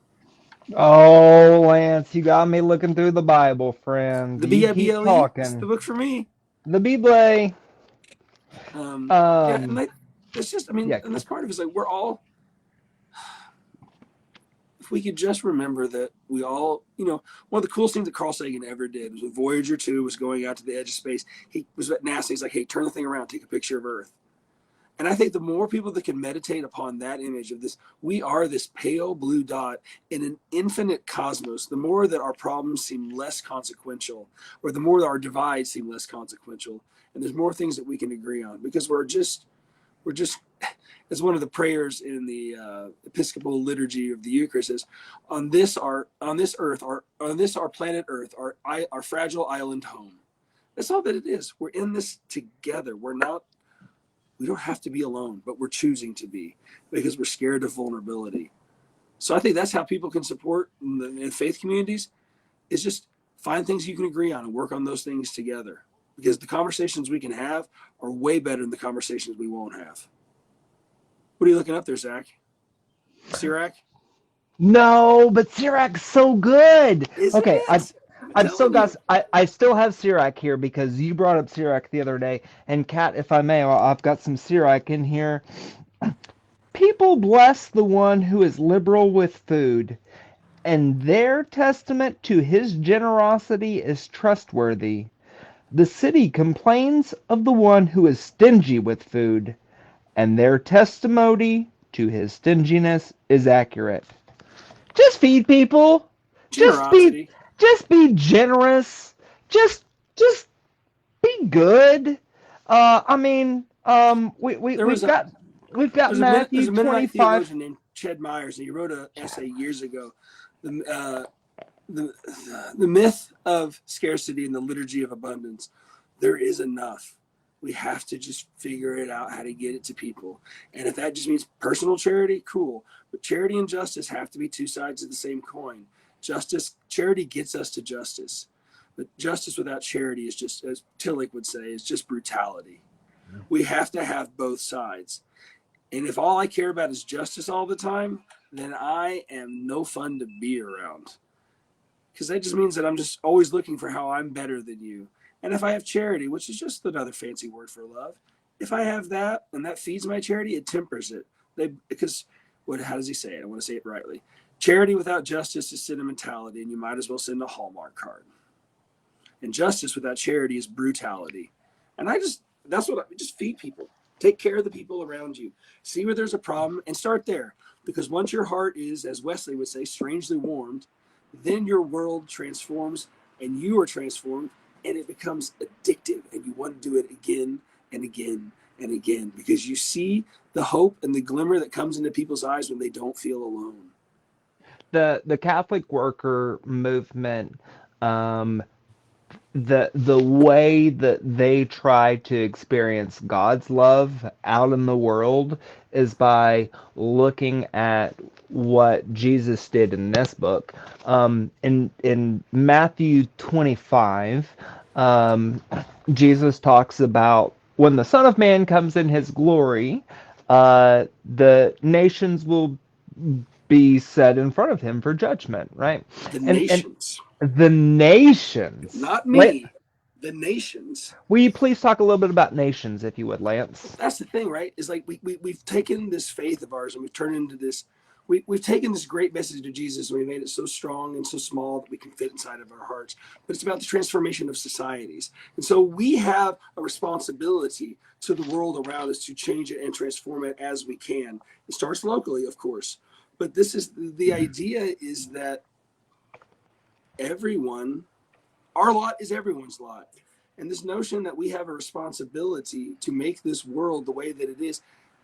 Oh, Lance, you got me looking through the Bible, friend. The You keep Bible. It's the talking. book for me. The Bible. Yeah, and it's just, I mean, Yeah. and that's part of it is like we're all, if we could just remember that we all, one of the coolest things that Carl Sagan ever did was when Voyager 2 was going out to the edge of space. He was at NASA. He's like, hey, turn the thing around, take a picture of Earth. And I think the more people that can meditate upon that image of this, we are this pale blue dot in an infinite cosmos, the more that our problems seem less consequential, or the more that our divides seem less consequential. And there's more things that we can agree on because we're just, as one of the prayers in the Episcopal liturgy of the Eucharist says, on this our planet Earth, our fragile island home. That's all that it is. We're in this together. We don't have to be alone, but we're choosing to be because we're scared of vulnerability. So I think that's how people can support in faith communities is just find things you can agree on and work on those things together because the conversations we can have are way better than the conversations we won't have. What are you looking up there, Zakk? Sirach? No, but Sirach's so good. Isn't Okay, it? I've still got I still have Sirach here because you brought up Sirach the other day. And Kat, if I may, I've got some Sirach in here. People bless the one who is liberal with food, and their testament to his generosity is trustworthy. The city complains of the one who is stingy with food, and their testimony to his stinginess is accurate. Just feed people. Generosity. Just be generous. Just be good. I mean, we've got There's Matthew a Mennonite 25. theologian named Ched Myers, and he wrote an essay years ago, the myth of scarcity and the liturgy of abundance. There is enough. We have to just figure it out how to get it to people. And if that just means personal charity, cool. But charity and justice have to be two sides of the same coin. Charity gets us to justice. But justice without charity is just, as Tillich would say, is just brutality. We have to have both sides. And if all I care about is justice all the time, then I am no fun to be around. Because that just means that I'm just always looking for how I'm better than you. And if I have charity, which is just another fancy word for love, if I have that and that feeds my charity, it tempers it. How does he say it? I want to say it rightly. Charity without justice is sentimentality, and you might as well send a Hallmark card. And justice without charity is brutality. And just feed people. Take care of the people around you. See where there's a problem and start there. Because once your heart is, as Wesley would say, strangely warmed, then your world transforms and you are transformed and it becomes addictive and you want to do it again and again and again because you see the hope and the glimmer that comes into people's eyes when they don't feel alone. The Catholic worker movement, the way that they try to experience God's love out in the world is by looking at what Jesus did in this book. In Matthew 25, Jesus talks about when the Son of Man comes in his glory, the nations will be set in front of him for judgment, right? The And nations. the nations. Not me. The nations. Will you please talk a little bit about nations, if you would, Lance? That's the thing, right? Is like we've taken this faith of ours and we've turned into this. We've taken this great message of Jesus and we made it so strong and so small that we can fit inside of our hearts. But it's about the transformation of societies. And so we have a responsibility to the world around us to change it and transform it as we can. It starts locally, of course. But this is the idea is that our lot is everyone's lot. And this notion that we have a responsibility to make this world the way that it is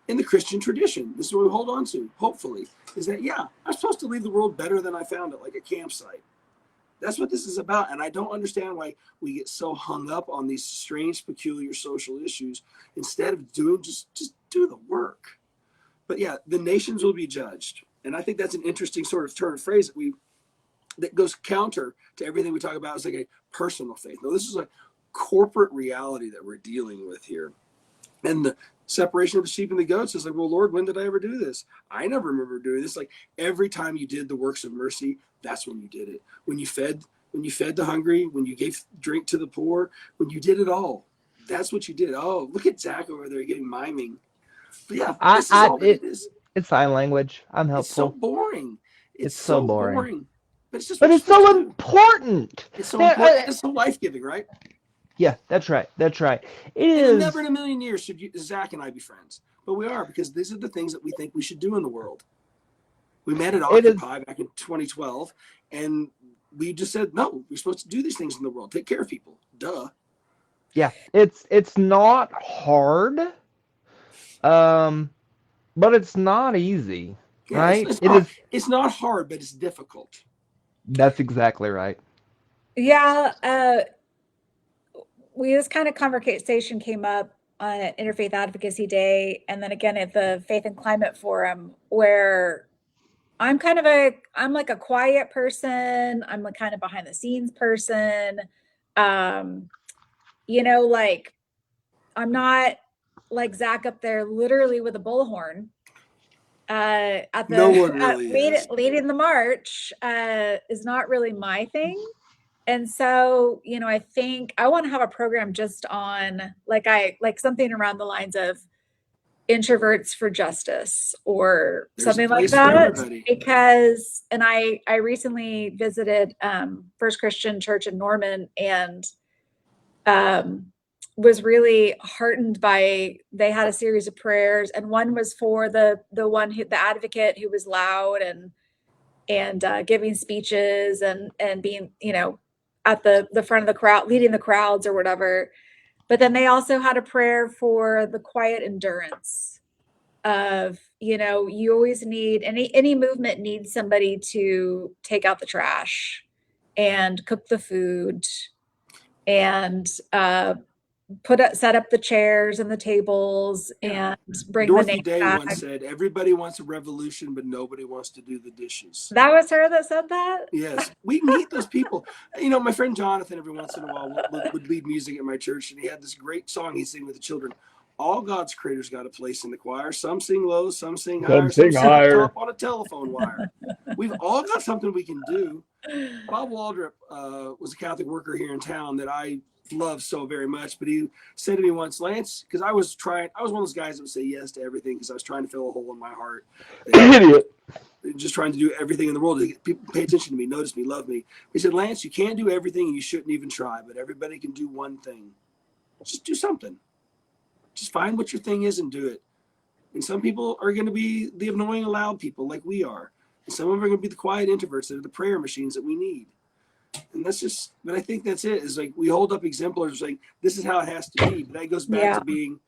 in the Christian tradition, this is what we hold on to, hopefully, is that, I'm supposed to leave the world better than I found it, like a campsite. That's what this is about. And I don't understand why we get so hung up on these strange, peculiar social issues instead of doing, just do the work. But the nations will be judged. And I think that's an interesting sort of turn of phrase that goes counter to everything we talk about as like a personal faith. No, this is like corporate reality that we're dealing with here. And the separation of the sheep and the goats is like, well, Lord, when did I ever do this? I never remember doing this. Like every time you did the works of mercy, that's when you did it. When you fed the hungry, when you gave drink to the poor, when you did it all, that's what you did. Oh, look at Zakk over there getting miming. But yeah, this is all that it is. It's sign language. I'm It's so helpful. boring. It's It's so so boring. boring. But it's just But what you're it's supposed so to do. important. It's so important. It's so life-giving, right? Yeah, that's right. That's right. It And is. never in a million years should Zakk and I be friends. But we are, because these are the things that we think we should do in the world. We met at Occupy back in 2012, and we just said, no, we're supposed to do these things in the world. Take care of people. Duh. Yeah, it's not hard, but it's not easy, Yeah, right? it's not hard, but it's difficult. That's exactly right. Yeah, this kind of conversation came up on Interfaith Advocacy Day, and then again at the Faith and Climate Forum, where I'm like a quiet person. I'm a kind of behind the scenes person. Like I'm not like Zakk up there literally with a bullhorn at the No one really is. leading the march is not really my thing. And so, I think I want to have a program just on like something around the lines of introverts for justice or something like that, because I recently visited First Christian Church in Norman, and was really heartened by, they had a series of prayers, and one was for the advocate who was loud and giving speeches and being at the front of the crowd, leading the crowds or whatever. But then they also had a prayer for the quiet endurance of, you always need, any movement needs somebody to take out the trash and cook the food and set up the chairs and the tables and bring Dorothy the Day once said, everybody wants a revolution, but nobody wants to do the dishes. That was her that said that? Yes. We meet those people. My friend Jonathan every once in a while would lead music at my church, and he had this great song he'd sing with the children. All God's creators got a place in the choir. Some sing low, some sing higher, some sing up top on a telephone wire. We've all got something we can do. Bob Waldrop was a Catholic worker here in town that I love so very much, but he said to me once, Lance, because I was one of those guys that would say yes to everything because I was trying to fill a hole in my heart. Idiot. Just trying to do everything in the world. People pay attention to me, notice me, love me. He said, Lance, you can't do everything and you shouldn't even try, but everybody can do one thing. Just do something. Just find what your thing is and do it. And some people are going to be the annoying, loud people like we are. And some of them are going to be the quiet introverts that are the prayer machines that we need. And but I think that's it. Is like we hold up exemplars like this is how it has to be. But that goes back to being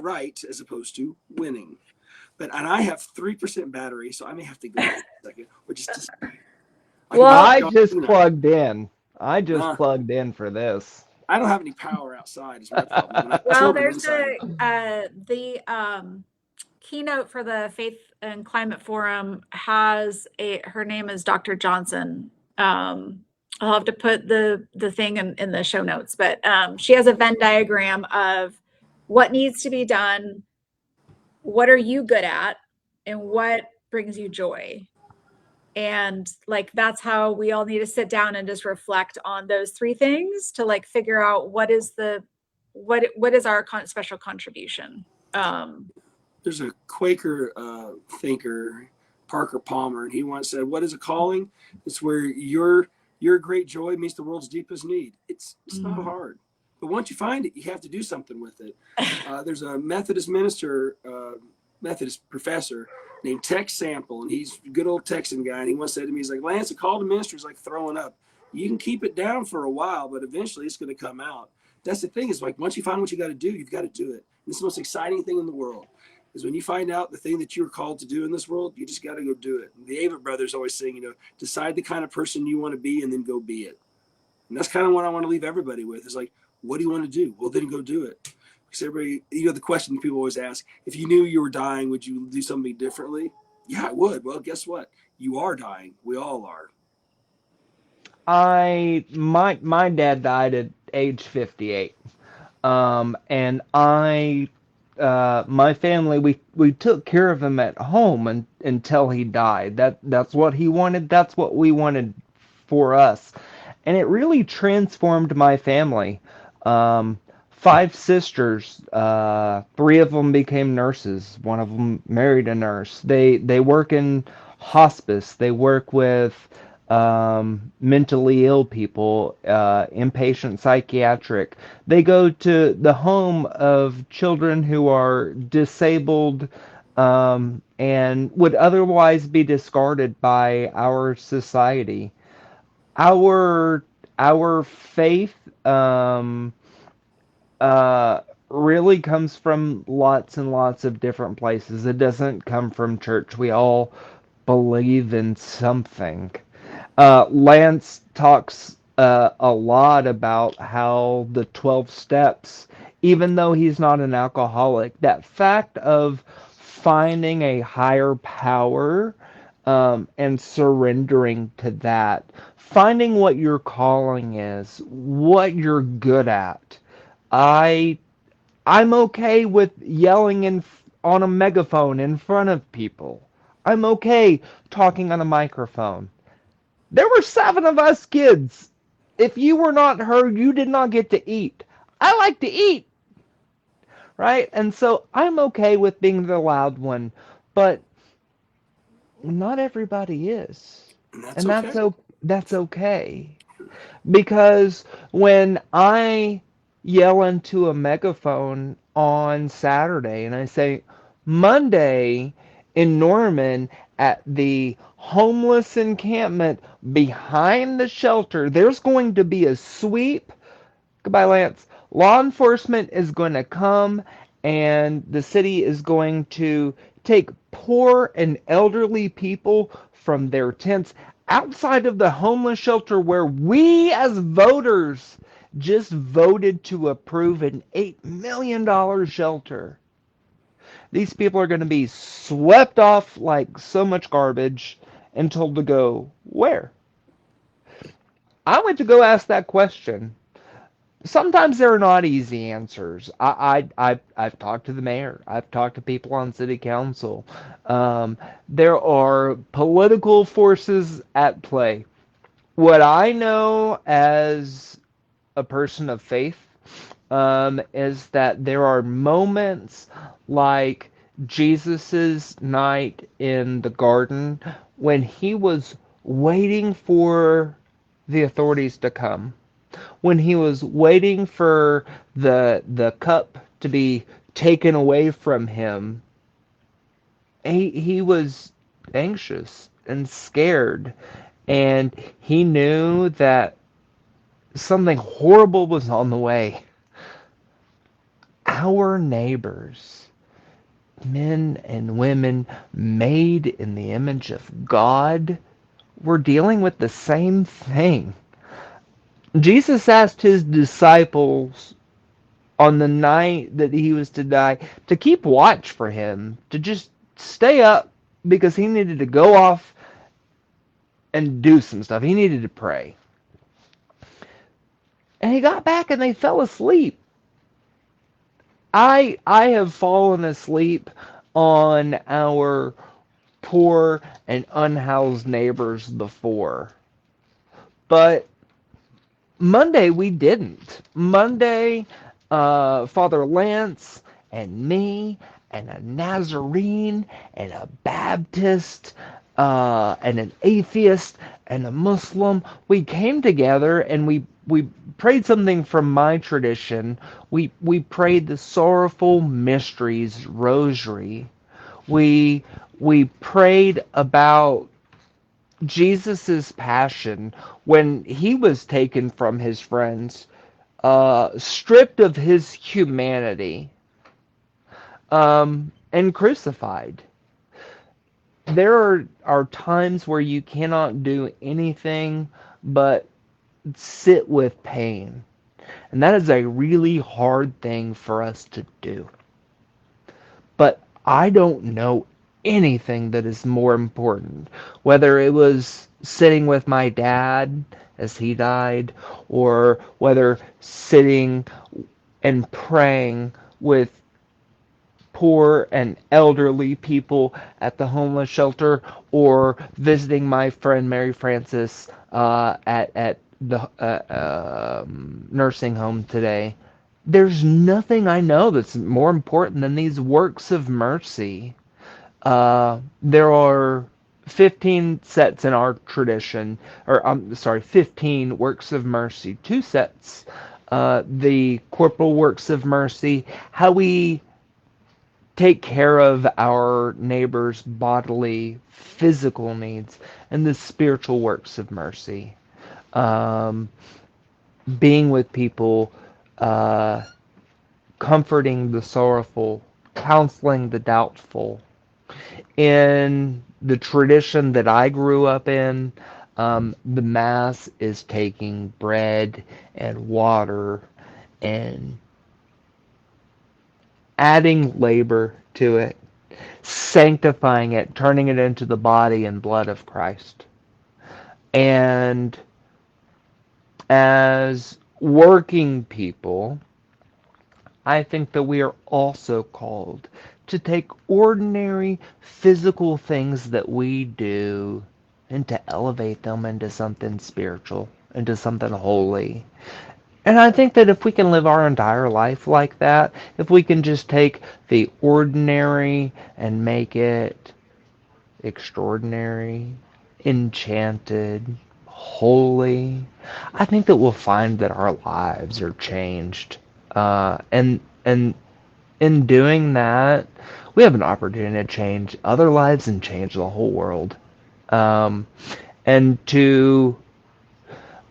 right as opposed to winning. And I have 3% battery, so I may have to go in a second. Or just I just plugged in. I just plugged in for this. I don't have any power outside. Is my problem. Well, there's the keynote for the Faith and Climate Forum has her name is Dr. Johnson. I'll have to put the thing in the show notes, but she has a Venn diagram of what needs to be done, what are you good at, and what brings you joy. And like that's how we all need to sit down and just reflect on those three things to like figure out what is our special contribution. There's a Quaker thinker, Parker Palmer, and he once said, "What is a calling? It's where your great joy meets the world's deepest need." It's not hard, but once you find it, you have to do something with it. There's a Methodist professor named Tex Sample, and he's a good old Texan guy. And he once said to me, he's like, Lance, a call to ministry is like throwing up. You can keep it down for a while, but eventually it's going to come out. That's the thing, is like once you find what you got to do, you've got to do it. And it's the most exciting thing in the world is when you find out the thing that you're called to do in this world, you just got to go do it. And the Avett brothers always sing, decide the kind of person you want to be and then go be it. And that's kind of what I want to leave everybody with is like, what do you want to do? Well, then go do it. Because everybody, the question people always ask, if you knew you were dying, would you do something differently? Yeah, I would. Well, guess what? You are dying. We all are. My dad died at age 58. And my family, we took care of him at home until he died. That's what he wanted. That's what we wanted for us. And it really transformed my family. Um, Five sisters, three of them became nurses. One of them married a nurse. They work in hospice. They work with mentally ill people, inpatient psychiatric. They go to the home of children who are disabled and would otherwise be discarded by our society. Our our faith uh, really comes from lots and lots of different places. It doesn't come from church. We all believe in something. Lance talks a lot about how the 12 steps, even though he's not an alcoholic, that fact of finding a higher power and surrendering to that, finding what your calling is, what you're good at. I I'm okay with yelling on a megaphone in front of people. I'm okay talking on a microphone. There were 7 of us kids. If you were not heard, you did not get to eat. I like to eat, right? And so I'm okay with being the loud one, but not everybody is. And that's And okay. that's okay. Because when I yell into a megaphone on Saturday and I say, Monday in Norman at the homeless encampment behind the shelter, there's going to be a sweep. Goodbye, Lance. Law enforcement is going to come and the city is going to take poor and elderly people from their tents outside of the homeless shelter where we as voters just voted to approve an $8 million shelter. These people are going to be swept off like so much garbage and told to go where? I went to go ask that question. Sometimes there are not easy answers. I've talked to the mayor. I've talked to people on city council. There are political forces at play. What I know as a person of faith is that there are moments like Jesus's night in the garden when he was waiting for the authorities to come, when he was waiting for the cup to be taken away from him. He was anxious and scared, and he knew that something horrible was on the way. Our neighbors, men and women made in the image of God, were dealing with the same thing. Jesus asked his disciples on the night that he was to die to keep watch for him, to just stay up because he needed to go off and do some stuff. He needed to pray. And he got back and they fell asleep. I have fallen asleep on our poor and unhoused neighbors before. But Monday we didn't. Monday, Father Lance and me and a Nazarene and a Baptist and an atheist and a Muslim, we came together and we prayed something from my tradition. We prayed the Sorrowful Mysteries Rosary. We we prayed about Jesus's passion when he was taken from his friends, stripped of his humanity, and crucified. There are times where you cannot do anything but sit with pain. And that is a really hard thing for us to do. But I don't know anything that is more important. Whether it was sitting with my dad as he died, or whether sitting and praying with poor and elderly people at the homeless shelter, or visiting my friend Mary Frances at the nursing home today. There's nothing I know that's more important than these works of mercy. There are 15 sets in our tradition, or I'm sorry, 15 works of mercy, two sets. The corporal works of mercy, how we take care of our neighbor's bodily, physical needs, and the spiritual works of mercy. Um, Being with people, uh, comforting the sorrowful, counseling the doubtful. In the tradition that I grew up in, the Mass is taking bread and water and adding labor to it, sanctifying it, turning it into the body and blood of Christ. And as working people, I think that we are also called to take ordinary physical things that we do and to elevate them into something spiritual, into something holy. And I think that if we can live our entire life like that, if we can just take the ordinary and make it extraordinary, enchanted, holy, I think that we'll find that our lives are changed. And in doing that, we have an opportunity to change other lives and change the whole world. Um, and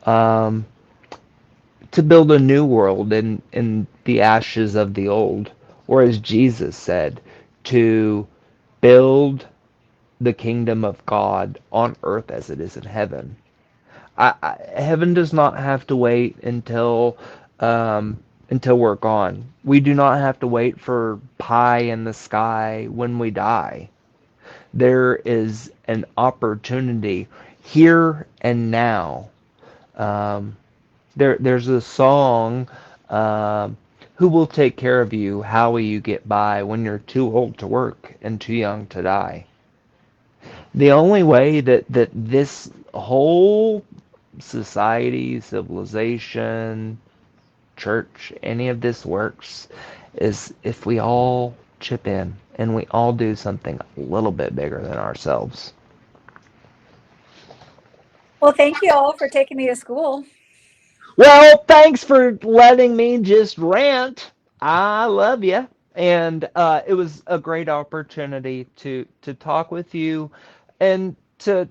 um, to build a new world in the ashes of the old, or as Jesus said, to build the kingdom of God on earth as it is in heaven. Heaven does not have to wait until we're gone. We do not have to wait for pie in the sky when we die. There is an opportunity here and now. Um, there's a song, "Who will take care of you? How will you get by when you're too old to work and too young to die?" The only way that this whole society, civilization, church, any of this works is if we all chip in and we all do something a little bit bigger than ourselves. Well, thank you all for taking me to school. Well, thanks for letting me just rant. I love you. And it was a great opportunity to talk with you and to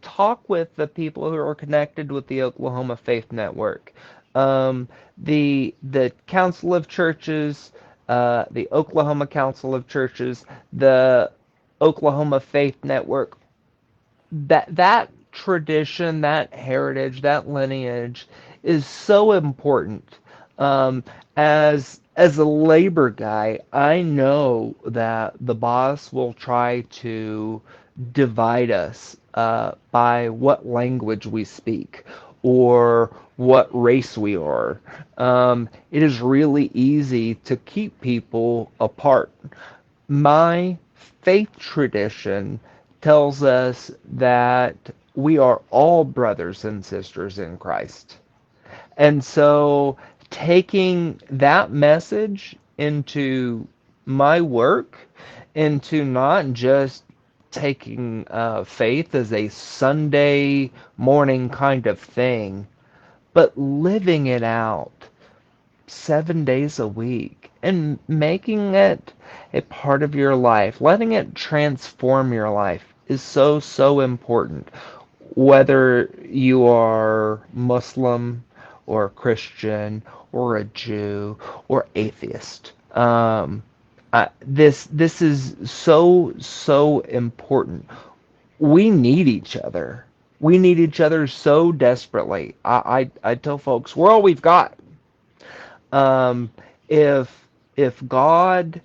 talk with the people who are connected with the Oklahoma Faith Network. The Council of Churches, the Oklahoma Council of Churches, the Oklahoma Faith Network, that tradition, that heritage, that lineage is so important. Um, as a labor guy, I know that the boss will try to divide us by what language we speak or what race we are. It is really easy to keep people apart. My faith tradition tells us that we are all brothers and sisters in Christ. And so taking that message into my work, into not just taking faith as a Sunday morning kind of thing, but living it out 7 days a week and making it a part of your life, letting it transform your life is so, so important. Whether you are Muslim or Christian or a Jew or atheist. This is so, so important. We need each other. We need each other so desperately. I tell folks, we're all we've got. Um, if God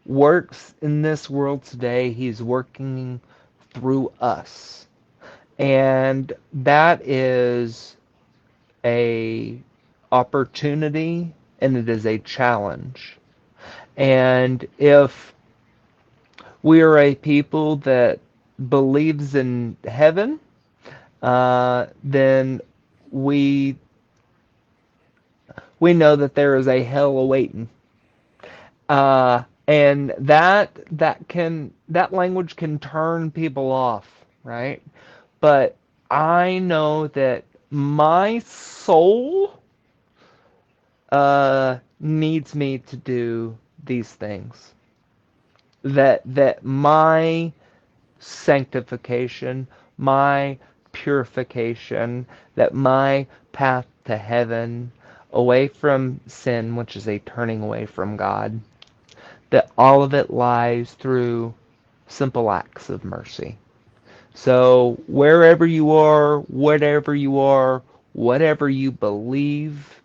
works in this world today, He's working through us. And that is a opportunity and it is a challenge. And if we are a people that believes in heaven, then we we know that there is a hell awaiting. And that language can turn people off, right? But I know that my soul needs me to do these things. That my sanctification, my purification, that my path to heaven, away from sin, which is a turning away from God, that all of it lies through simple acts of mercy. So wherever you are, whatever you believe,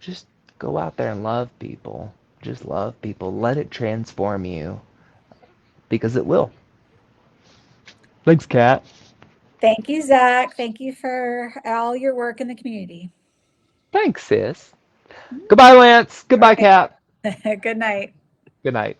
just go out there and love people. Just love people. Let it transform you because it will. Thanks, Kat. Thank you, Zakk. Thank you for all your work in the community. Thanks, sis. Goodbye, Lance. All Goodbye, Kat. right. Good night. Good night.